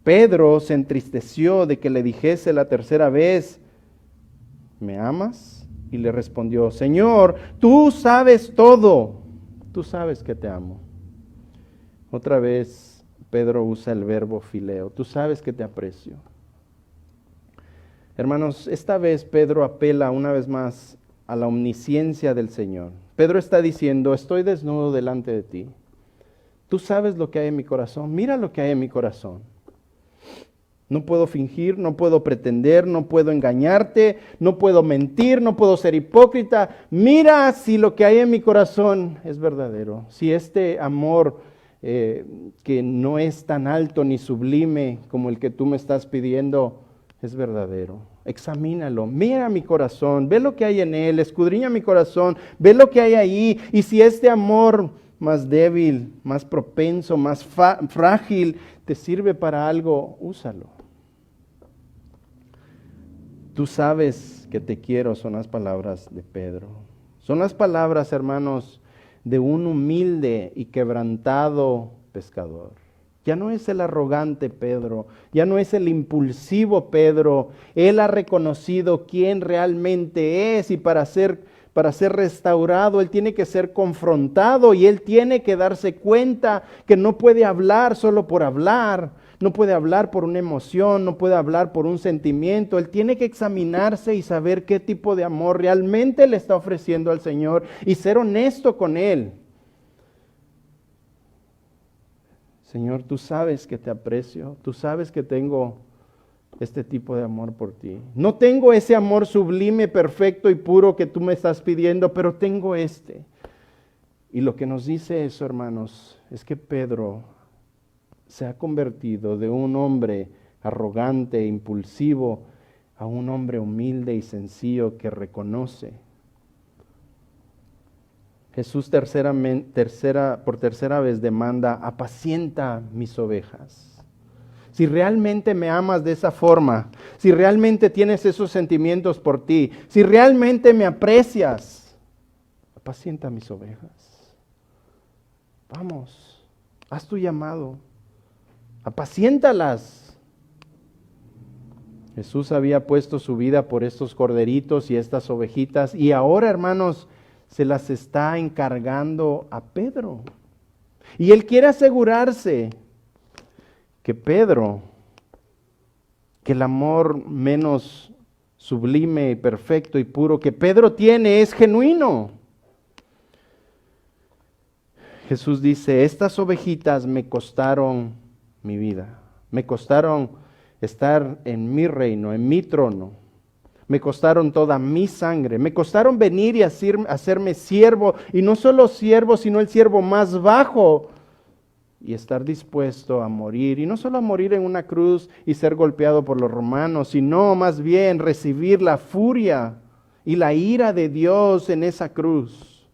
Pedro se entristeció de que le dijese la tercera vez, ¿me amas? Y le respondió, Señor, tú sabes todo, tú sabes que te amo. Otra vez Pedro usa el verbo fileo, tú sabes que te aprecio. Hermanos, esta vez Pedro apela una vez más a la omnisciencia del Señor. Pedro está diciendo, estoy desnudo delante de ti. Tú sabes lo que hay en mi corazón, mira lo que hay en mi corazón. No puedo fingir, no puedo pretender, no puedo engañarte, no puedo mentir, no puedo ser hipócrita. Mira si lo que hay en mi corazón es verdadero. Si este amor que no es tan alto ni sublime como el que tú me estás pidiendo es verdadero. examínalo, mira mi corazón, ve lo que hay en él, escudriña mi corazón, ve lo que hay ahí, y si este amor más débil, más propenso, más frágil, te sirve para algo, úsalo. Tú sabes que te quiero, son las palabras de Pedro. Son las palabras, hermanos, de un humilde y quebrantado pescador. Ya no es el arrogante Pedro, ya no es el impulsivo Pedro. Él ha reconocido quién realmente es, y para ser restaurado, él tiene que ser confrontado, y él tiene que darse cuenta que no puede hablar solo por hablar, no puede hablar por una emoción, no puede hablar por un sentimiento. Él tiene que examinarse y saber qué tipo de amor realmente le está ofreciendo al Señor y ser honesto con Él. Señor, tú sabes que te aprecio, tú sabes que tengo este tipo de amor por ti. No tengo ese amor sublime, perfecto y puro que tú me estás pidiendo, pero tengo este. Y lo que nos dice eso, hermanos, es que Pedro se ha convertido de un hombre arrogante e impulsivo a un hombre humilde y sencillo que reconoce. Jesús por tercera vez demanda: apacienta mis ovejas. Si realmente me amas de esa forma, si realmente tienes esos sentimientos por ti, si realmente me aprecias, apacienta mis ovejas. Vamos, haz tu llamado, apaciéntalas. Jesús había puesto su vida por estos corderitos y estas ovejitas, y ahora, hermanos, se las está encargando a Pedro. Y él quiere asegurarse que Pedro, que el amor menos sublime y perfecto y puro que Pedro tiene es genuino. Jesús dice: estas ovejitas me costaron mi vida, me costaron estar en mi reino, en mi trono. Me costaron toda mi sangre, me costaron venir y hacerme siervo, y no solo siervo, sino el siervo más bajo, y estar dispuesto a morir, y no solo a morir en una cruz y ser golpeado por los romanos, sino más bien recibir la furia y la ira de Dios en esa cruz.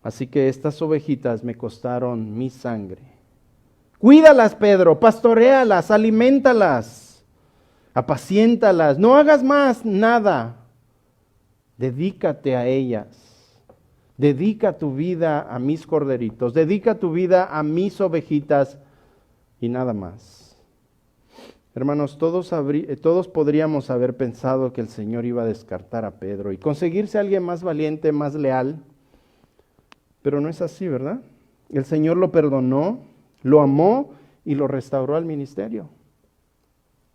Así que estas ovejitas me costaron mi sangre. Cuídalas, Pedro, pastoréalas, aliméntalas. Apaciéntalas, no hagas más nada. Dedícate a ellas. Dedica tu vida a mis corderitos. Dedica tu vida a mis ovejitas y nada más. Hermanos, todos podríamos haber pensado que el Señor iba a descartar a Pedro y conseguirse a alguien más valiente, más leal. Pero no es así, ¿verdad? El Señor lo perdonó, lo amó y lo restauró al ministerio.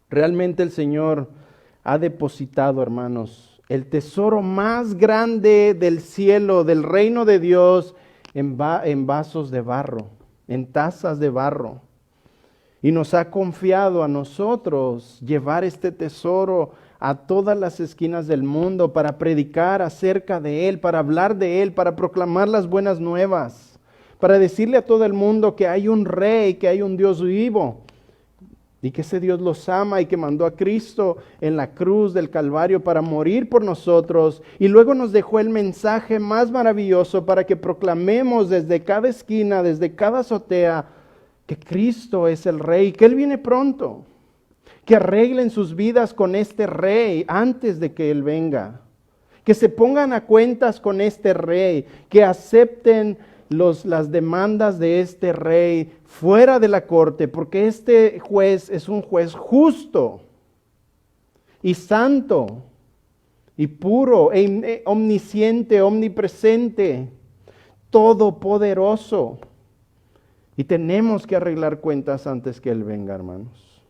Realmente el Señor ha depositado, hermanos, el tesoro más grande del cielo, del reino de Dios, en vasos de barro, en tazas de barro. Y nos ha confiado a nosotros llevar este tesoro a todas las esquinas del mundo para predicar acerca de Él, para hablar de Él, para proclamar las buenas nuevas, para decirle a todo el mundo que hay un Rey, que hay un Dios vivo. Y que ese Dios los ama y que mandó a Cristo en la cruz del Calvario para morir por nosotros. Y luego nos dejó el mensaje más maravilloso para que proclamemos desde cada esquina, desde cada azotea, que Cristo es el Rey, que Él viene pronto. Que arreglen sus vidas con este Rey antes de que Él venga. Que se pongan a cuentas con este Rey. Que acepten las demandas de este Rey fuera de la corte, porque este juez es un juez justo y santo y puro e omnisciente, omnipresente, todopoderoso, y tenemos que arreglar cuentas antes que Él venga, hermanos.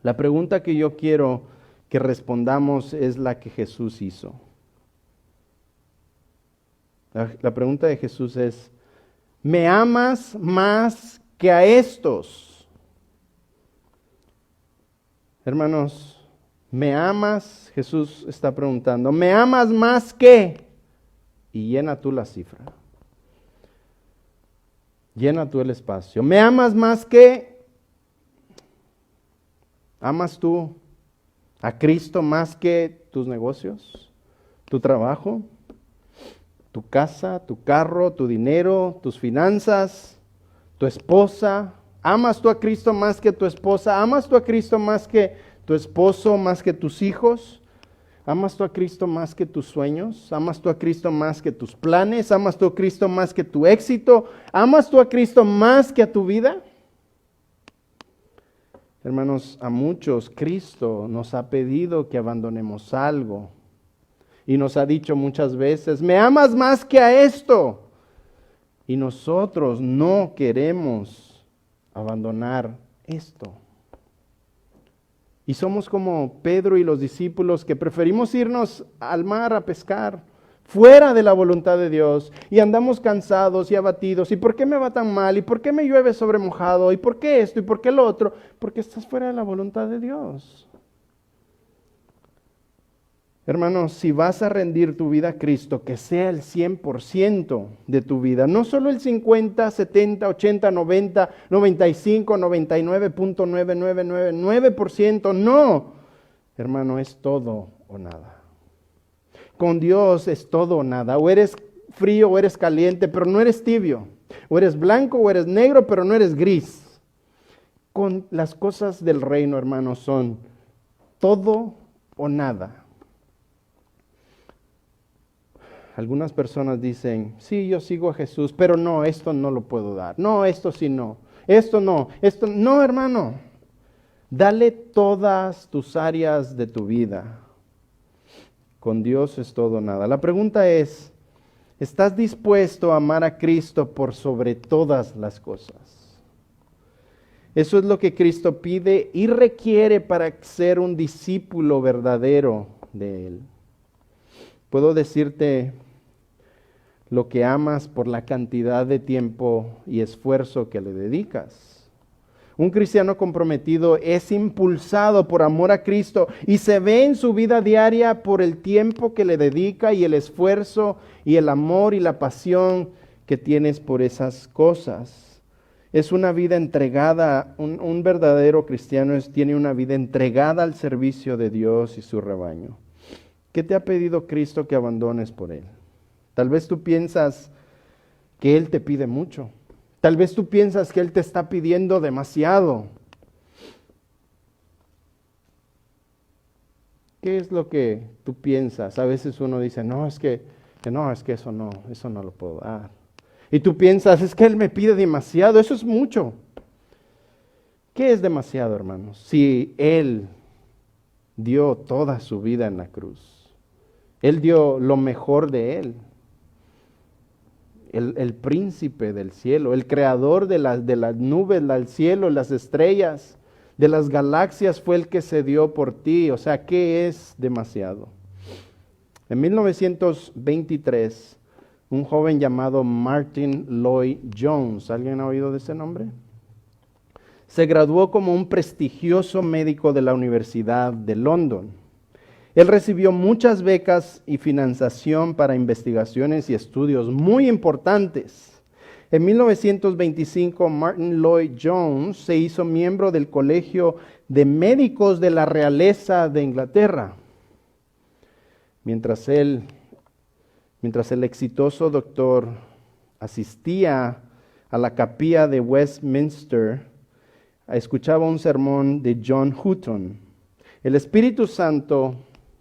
La pregunta que yo quiero que respondamos es la que Jesús hizo. La pregunta de Jesús es: ¿me amas más que a estos? Hermanos, ¿me amas? Jesús está preguntando, ¿me amas más que? Y llena tú la cifra. Llena tú el espacio. ¿Me amas más que? ¿Amas tú ¿A Cristo más que tus negocios, tu trabajo, tu casa, tu carro, tu dinero, tus finanzas, tu esposa? ¿Amas tú a Cristo más que tu esposa? ¿Amas tú a Cristo más que tu esposo, más que tus hijos? ¿Amas tú a Cristo más que tus sueños? ¿Amas tú a Cristo más que tus planes? ¿Amas tú a Cristo más que tu éxito? ¿Amas tú a Cristo más que a tu vida? Hermanos, a muchos Cristo nos ha pedido que abandonemos algo. Y nos ha dicho muchas veces, ¿me amas más que a esto? Y nosotros no queremos abandonar esto. Y somos como Pedro y los discípulos que preferimos irnos al mar a pescar, fuera de la voluntad de Dios, y andamos cansados y abatidos. ¿Y por qué me va tan mal? ¿Y por qué me llueve sobre mojado? ¿Y por qué esto? ¿Y por qué lo otro? Porque estás fuera de la voluntad de Dios. Hermanos, si vas a rendir tu vida a Cristo, que sea el 100% de tu vida, no solo el 50, 70, 80, 90, 95, 99.9999%, no. Hermano, es todo o nada. Con Dios es todo o nada. O eres frío o eres caliente, pero no eres tibio. O eres blanco o eres negro, pero no eres gris. Con las cosas del reino, hermanos, son todo o nada. Algunas personas dicen, sí, yo sigo a Jesús, pero no, esto no lo puedo dar. No, esto sí no. Esto no. Esto no, hermano. Dale todas tus áreas de tu vida. Con Dios es todo o nada. La pregunta es, ¿estás dispuesto a amar a Cristo por sobre todas las cosas? Eso es lo que Cristo pide y requiere para ser un discípulo verdadero de Él. Puedo decirte lo que amas por la cantidad de tiempo y esfuerzo que le dedicas. Un cristiano comprometido es impulsado por amor a Cristo y se ve en su vida diaria por el tiempo que le dedica y el esfuerzo y el amor y la pasión que tienes por esas cosas. Es una vida entregada, un verdadero cristiano tiene una vida entregada al servicio de Dios y su rebaño. ¿Qué te ha pedido Cristo que abandones por Él? Tal vez tú piensas que Él te pide mucho. Tal vez tú piensas que Él te está pidiendo demasiado. ¿Qué es lo que tú piensas? A veces uno dice, no, es que eso no lo puedo dar. Y tú piensas, es que Él me pide demasiado, eso es mucho. ¿Qué es demasiado, hermanos? Si Él dio toda su vida en la cruz. Él dio lo mejor de Él. El príncipe del cielo, el creador de las nubes, del cielo, las estrellas, de las galaxias, fue el que se dio por ti. O sea, ¿qué es demasiado? En 1923, un joven llamado Martyn Lloyd-Jones, ¿alguien ha oído de ese nombre? Se graduó como un prestigioso médico de la Universidad de London. Él recibió muchas becas y financiación para investigaciones y estudios muy importantes. En 1925, Martyn Lloyd-Jones se hizo miembro del Colegio de Médicos de la Realeza de Inglaterra. Mientras el exitoso doctor asistía a la capilla de Westminster, escuchaba un sermón de John Hutton. El Espíritu Santo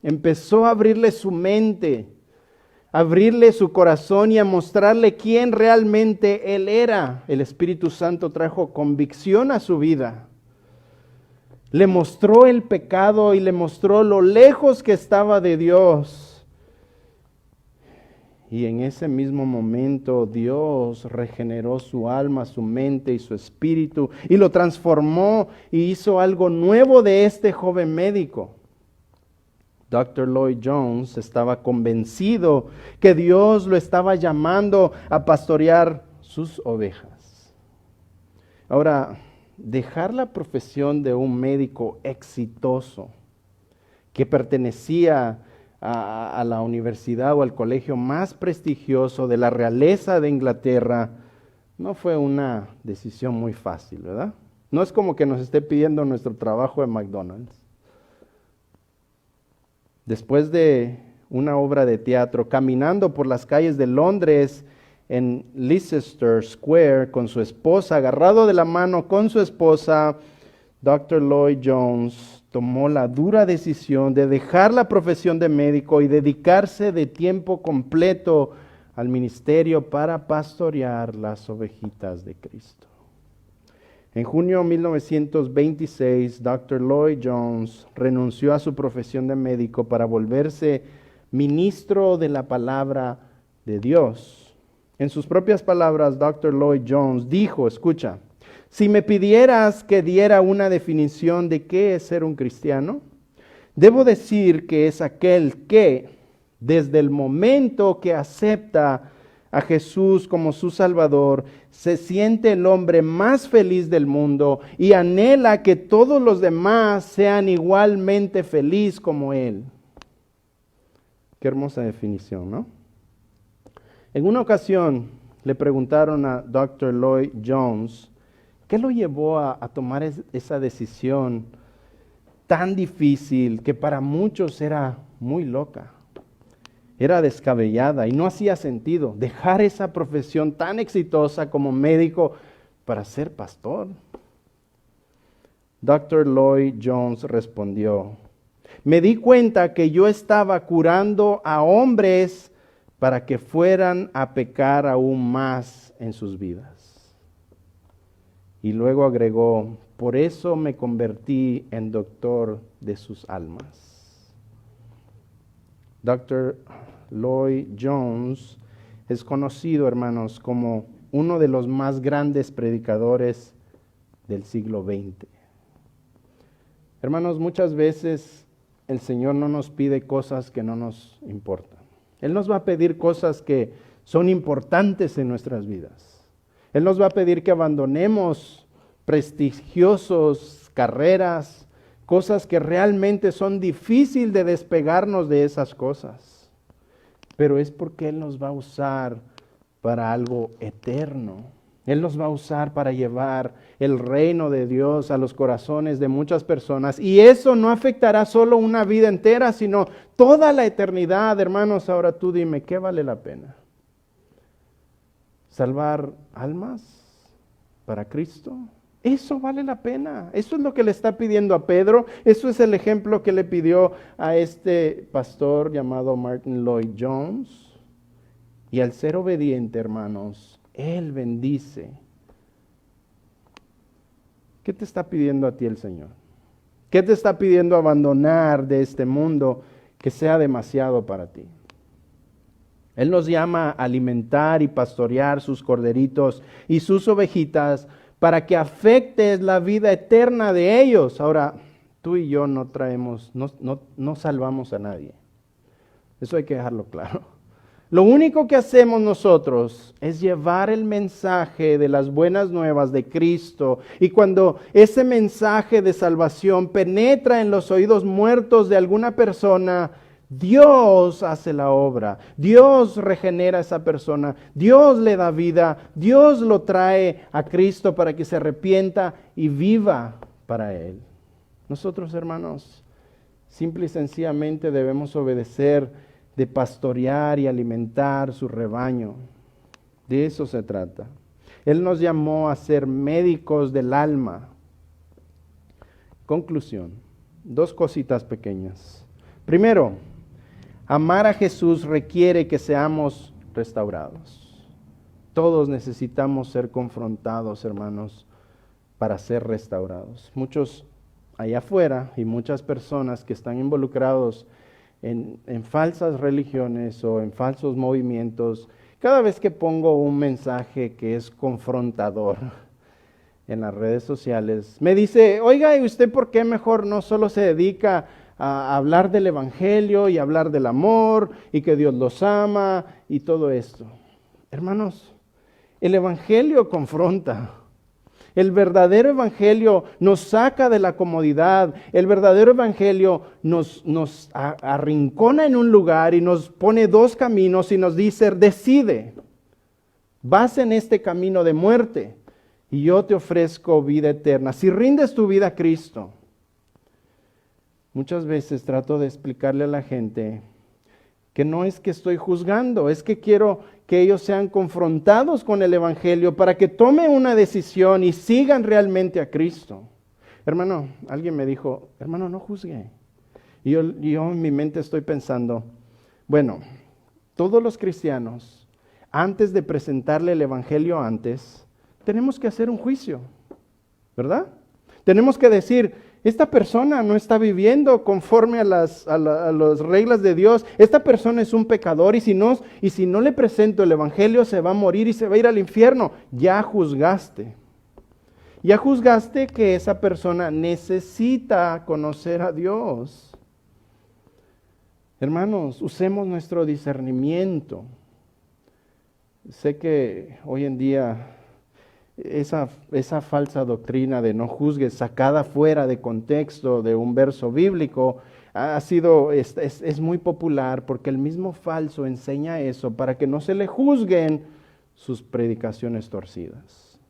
empezó a abrirle su mente, a abrirle su corazón y a mostrarle quién realmente él era. El Espíritu Santo trajo convicción a su vida. Le mostró el pecado y le mostró lo lejos que estaba de Dios. Y en ese mismo momento Dios regeneró su alma, su mente y su espíritu y lo transformó y hizo algo nuevo de este joven médico. Dr. Lloyd-Jones estaba convencido que Dios lo estaba llamando a pastorear sus ovejas. Ahora, dejar la profesión de un médico exitoso que pertenecía a la universidad o al colegio más prestigioso de la realeza de Inglaterra no fue una decisión muy fácil, ¿verdad? No es como que nos esté pidiendo nuestro trabajo en McDonald's. después de una obra de teatro, caminando por las calles de Londres en Leicester Square con su esposa, agarrado de la mano con su esposa, Dr. Lloyd Jones tomó la dura decisión de dejar la profesión de médico y dedicarse de tiempo completo al ministerio para pastorear las ovejitas de Cristo. En junio de 1926, Dr. Lloyd Jones renunció a su profesión de médico para volverse ministro de la palabra de Dios. En sus propias palabras, Dr. Lloyd Jones dijo, escucha, si me pidieras que diera una definición de qué es ser un cristiano, debo decir que es aquel que, desde el momento que acepta a Jesús como su Salvador, se siente el hombre más feliz del mundo y anhela que todos los demás sean igualmente felices como él. Qué hermosa definición, ¿no? En una ocasión le preguntaron a Dr. Lloyd Jones, ¿qué lo llevó a tomar esa decisión tan difícil que para muchos era muy loca? Era descabellada y no hacía sentido dejar esa profesión tan exitosa como médico para ser pastor. Dr. Lloyd Jones respondió, me di cuenta que yo estaba curando a hombres para que fueran a pecar aún más en sus vidas. Y luego agregó, por eso me convertí en doctor de sus almas. Dr. Lloyd Jones es conocido, hermanos, como uno de los más grandes predicadores del siglo XX. Hermanos, muchas veces el Señor no nos pide cosas que no nos importan. Él nos va a pedir cosas que son importantes en nuestras vidas. Él nos va a pedir que abandonemos prestigiosos carreras, cosas que realmente son difíciles de despegarnos de esas cosas. Pero es porque Él nos va a usar para algo eterno. Él nos va a usar para llevar el reino de Dios a los corazones de muchas personas. Y eso no afectará solo una vida entera, sino toda la eternidad. Hermanos, ahora tú dime, ¿qué vale la pena? ¿Salvar almas para Cristo? Eso vale la pena. Eso es lo que le está pidiendo a Pedro. Eso es el ejemplo que le pidió a este pastor llamado Martin Lloyd Jones. Y al ser obediente, hermanos, Él bendice. ¿Qué te está pidiendo a ti el Señor? ¿Qué te está pidiendo abandonar de este mundo que sea demasiado para ti? Él nos llama a alimentar y pastorear sus corderitos y sus ovejitas para que afectes la vida eterna de ellos. Ahora, tú y yo no salvamos a nadie. Eso hay que dejarlo claro. Lo único que hacemos nosotros es llevar el mensaje de las buenas nuevas de Cristo. Y cuando ese mensaje de salvación penetra en los oídos muertos de alguna persona, Dios hace la obra, Dios regenera a esa persona, Dios le da vida, Dios lo trae a Cristo para que se arrepienta y viva para Él. Nosotros, hermanos, simple y sencillamente debemos obedecer de pastorear y alimentar su rebaño. De eso se trata. Él nos llamó a ser médicos del alma. Conclusión, 2 cositas pequeñas. Primero, amar a Jesús requiere que seamos restaurados. Todos necesitamos ser confrontados, hermanos, para ser restaurados. Muchos allá afuera y muchas personas que están involucrados en falsas religiones o en falsos movimientos, cada vez que pongo un mensaje que es confrontador en las redes sociales, me dice, oiga, ¿y usted por qué mejor no solo se dedica a hablar del Evangelio y hablar del amor y que Dios los ama y todo esto? Hermanos, el Evangelio confronta. El verdadero Evangelio nos saca de la comodidad. El verdadero Evangelio nos arrincona en un lugar y nos pone 2 caminos y nos dice, decide, vas en este camino de muerte y yo te ofrezco vida eterna. Si rindes tu vida a Cristo, Muchas veces trato de explicarle a la gente que no es que estoy juzgando, es que quiero que ellos sean confrontados con el Evangelio para que tomen una decisión y sigan realmente a Cristo. Hermano, alguien me dijo, hermano, no juzgue. Y yo en mi mente estoy pensando, bueno, todos los cristianos, antes de presentarle el Evangelio tenemos que hacer un juicio, ¿verdad? Tenemos que decir, esta persona no está viviendo conforme a las reglas de Dios. Esta persona es un pecador y si no le presento el Evangelio se va a morir y se va a ir al infierno. Ya juzgaste. Ya juzgaste que esa persona necesita conocer a Dios. Hermanos, usemos nuestro discernimiento. Sé que hoy en día esa falsa doctrina de no juzgues, sacada fuera de contexto de un verso bíblico, es muy popular porque el mismo falso enseña eso para que no se le juzguen sus predicaciones torcidas.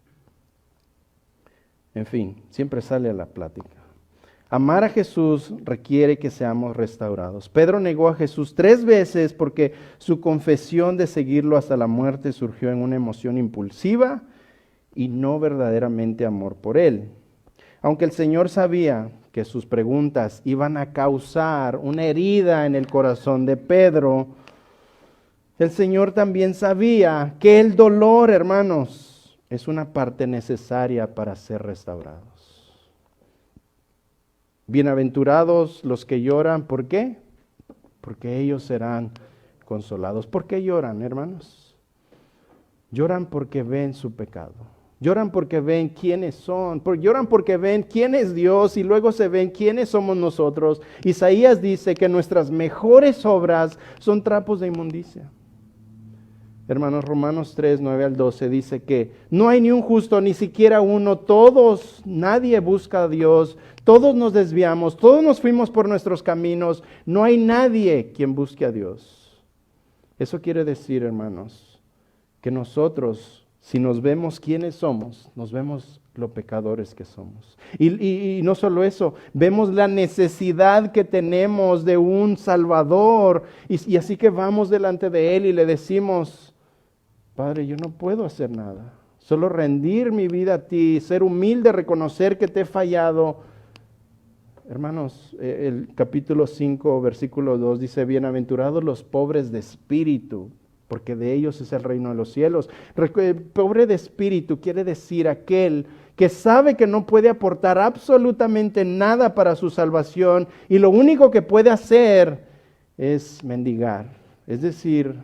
En fin, siempre sale a la plática. Amar a Jesús requiere que seamos restaurados. Pedro negó a Jesús 3 veces porque su confesión de seguirlo hasta la muerte surgió en una emoción impulsiva y no verdaderamente amor por él. Aunque el Señor sabía que sus preguntas iban a causar una herida en el corazón de Pedro, el Señor también sabía que el dolor, hermanos, es una parte necesaria para ser restaurados. Bienaventurados los que lloran, ¿por qué? Porque ellos serán consolados. ¿Por qué lloran, hermanos? Lloran porque ven su pecado. Lloran porque ven quiénes son. Lloran porque ven quién es Dios y luego se ven quiénes somos nosotros. Isaías dice que nuestras mejores obras son trapos de inmundicia. Hermanos, Romanos 3, 9 al 12 dice que no hay ni un justo, ni siquiera uno. Nadie busca a Dios. Todos nos desviamos, todos nos fuimos por nuestros caminos. No hay nadie quien busque a Dios. Eso quiere decir, hermanos, que nosotros, si nos vemos quiénes somos, nos vemos lo pecadores que somos. Y no solo eso, vemos la necesidad que tenemos de un Salvador. Y así que vamos delante de Él y le decimos, Padre, yo no puedo hacer nada. Solo rendir mi vida a ti, ser humilde, reconocer que te he fallado. Hermanos, el capítulo 5, versículo 2 dice, bienaventurados los pobres de espíritu, porque de ellos es el reino de los cielos. Pobre de espíritu quiere decir aquel que sabe que no puede aportar absolutamente nada para su salvación y lo único que puede hacer es mendigar. Es decir,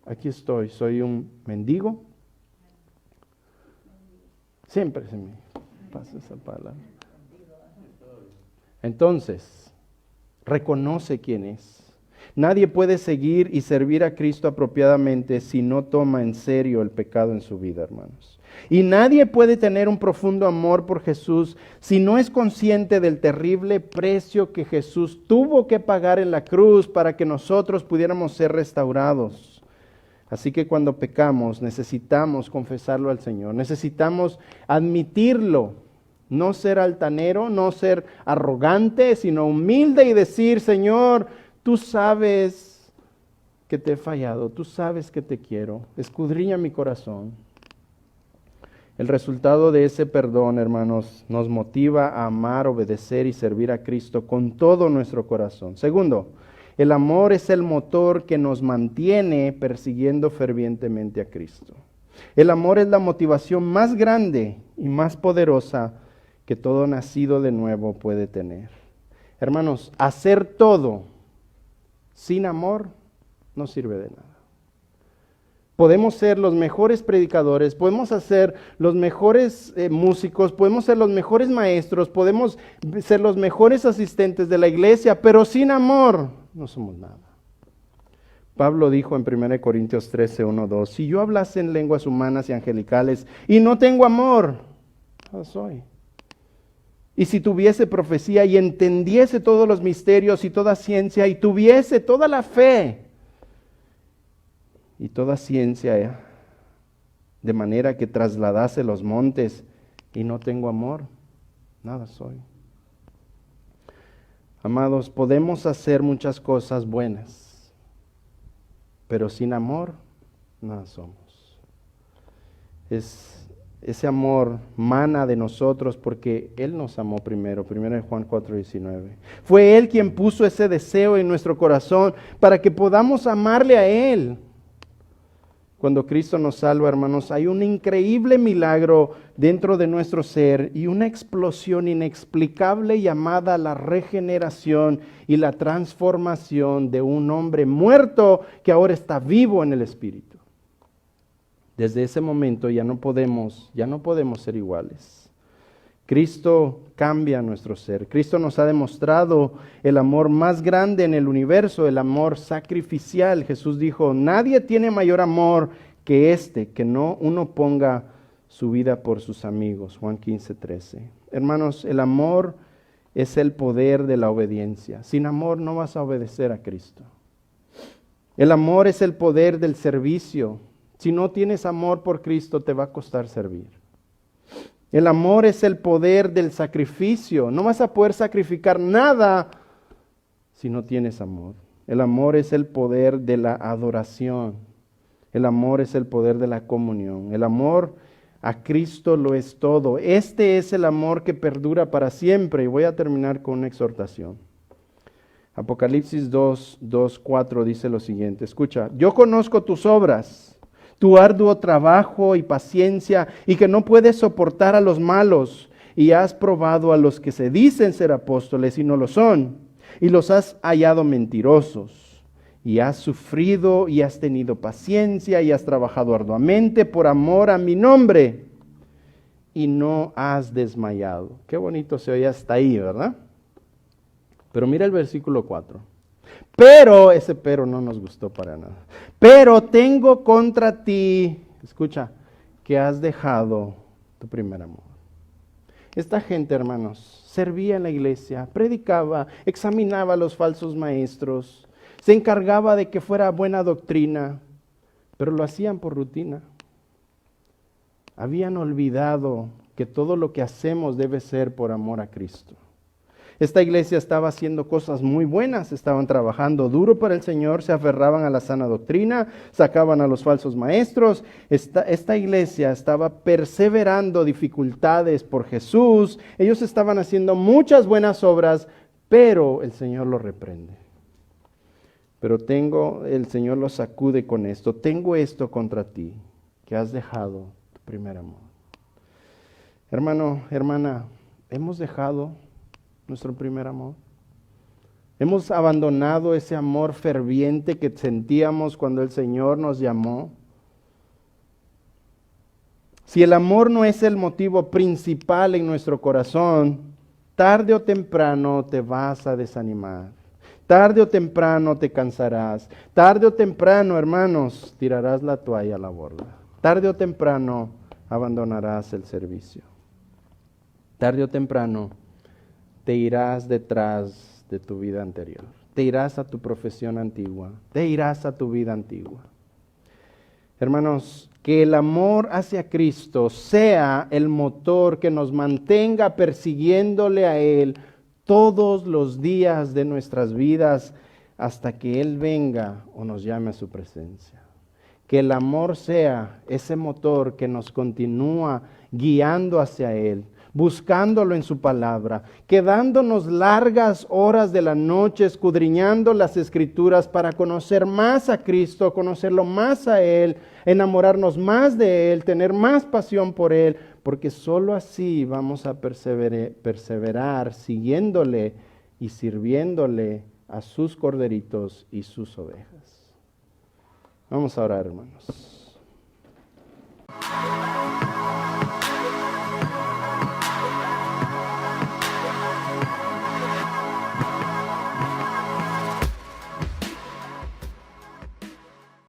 aquí estoy, soy un mendigo. Siempre se me pasa esa palabra. Entonces, reconoce quién es. Nadie puede seguir y servir a Cristo apropiadamente si no toma en serio el pecado en su vida, hermanos. Y nadie puede tener un profundo amor por Jesús si no es consciente del terrible precio que Jesús tuvo que pagar en la cruz para que nosotros pudiéramos ser restaurados. Así que cuando pecamos necesitamos confesarlo al Señor, necesitamos admitirlo. No ser altanero, no ser arrogante, sino humilde y decir, Señor, tú sabes que te he fallado, tú sabes que te quiero, escudriña mi corazón. El resultado de ese perdón, hermanos, nos motiva a amar, obedecer y servir a Cristo con todo nuestro corazón. Segundo, el amor es el motor que nos mantiene persiguiendo fervientemente a Cristo. El amor es la motivación más grande y más poderosa que todo nacido de nuevo puede tener. Hermanos, hacer todo sin amor no sirve de nada. Podemos ser los mejores predicadores, podemos ser los mejores músicos, podemos ser los mejores maestros, podemos ser los mejores asistentes de la iglesia, pero sin amor no somos nada. Pablo dijo en 1 Corintios 13, 1, 2, si yo hablase en lenguas humanas y angelicales y no tengo amor, nada soy. Y si tuviese profecía y entendiese todos los misterios y toda ciencia y tuviese toda la fe y toda ciencia, de manera que trasladase los montes y no tengo amor, nada soy. Amados, podemos hacer muchas cosas buenas, pero sin amor, nada somos. Ese amor mana de nosotros porque Él nos amó primero. 1 Juan 4:19. Fue Él quien puso ese deseo en nuestro corazón para que podamos amarle a Él. Cuando Cristo nos salva, hermanos, hay un increíble milagro dentro de nuestro ser y una explosión inexplicable llamada la regeneración y la transformación de un hombre muerto que ahora está vivo en el Espíritu. Desde ese momento ya no podemos ser iguales. Cristo cambia nuestro ser. Cristo nos ha demostrado el amor más grande en el universo, el amor sacrificial. Jesús dijo, nadie tiene mayor amor que que no uno ponga su vida por sus amigos. Juan 15:13. Hermanos, el amor es el poder de la obediencia. Sin amor no vas a obedecer a Cristo. El amor es el poder del servicio. Si no tienes amor por Cristo, te va a costar servir. El amor es el poder del sacrificio. No vas a poder sacrificar nada si no tienes amor. El amor es el poder de la adoración. El amor es el poder de la comunión. El amor a Cristo lo es todo. Este es el amor que perdura para siempre. Y voy a terminar con una exhortación. Apocalipsis 2:4 dice lo siguiente. Escucha, yo conozco tus obras, tu arduo trabajo y paciencia, y que no puedes soportar a los malos, y has probado a los que se dicen ser apóstoles y no lo son, y los has hallado mentirosos, y has sufrido y has tenido paciencia y has trabajado arduamente por amor a mi nombre, y no has desmayado. Qué bonito se oye hasta ahí, ¿verdad? Pero mira el versículo 4. Pero, ese pero no nos gustó para nada. Pero tengo contra ti, escucha, que has dejado tu primer amor. Esta gente, hermanos, servía en la iglesia, predicaba, examinaba a los falsos maestros, se encargaba de que fuera buena doctrina, pero lo hacían por rutina. Habían olvidado que todo lo que hacemos debe ser por amor a Cristo. Esta iglesia estaba haciendo cosas muy buenas, estaban trabajando duro para el Señor, se aferraban a la sana doctrina, sacaban a los falsos maestros. Esta iglesia estaba perseverando dificultades por Jesús, ellos estaban haciendo muchas buenas obras, pero el Señor los reprende. Pero el Señor los sacude con esto, tengo esto contra ti, que has dejado tu primer amor. Hermano, hermana, hemos dejado nuestro primer amor. Hemos abandonado ese amor ferviente que sentíamos cuando el Señor nos llamó. Si el amor no es el motivo principal en nuestro corazón, tarde o temprano te vas a desanimar. Tarde o temprano te cansarás. Tarde o temprano, hermanos, tirarás la toalla a la borda. Tarde o temprano abandonarás el servicio. Tarde o temprano te irás detrás de tu vida anterior. Te irás a tu profesión antigua. Te irás a tu vida antigua. Hermanos, que el amor hacia Cristo sea el motor que nos mantenga persiguiéndole a Él todos los días de nuestras vidas hasta que Él venga o nos llame a su presencia. Que el amor sea ese motor que nos continúa guiando hacia Él, buscándolo en su palabra, quedándonos largas horas de la noche escudriñando las Escrituras para conocer más a Cristo, conocerlo más a Él, enamorarnos más de Él, tener más pasión por Él, porque sólo así vamos a perseverar siguiéndole y sirviéndole a sus corderitos y sus ovejas. Vamos a orar, hermanos.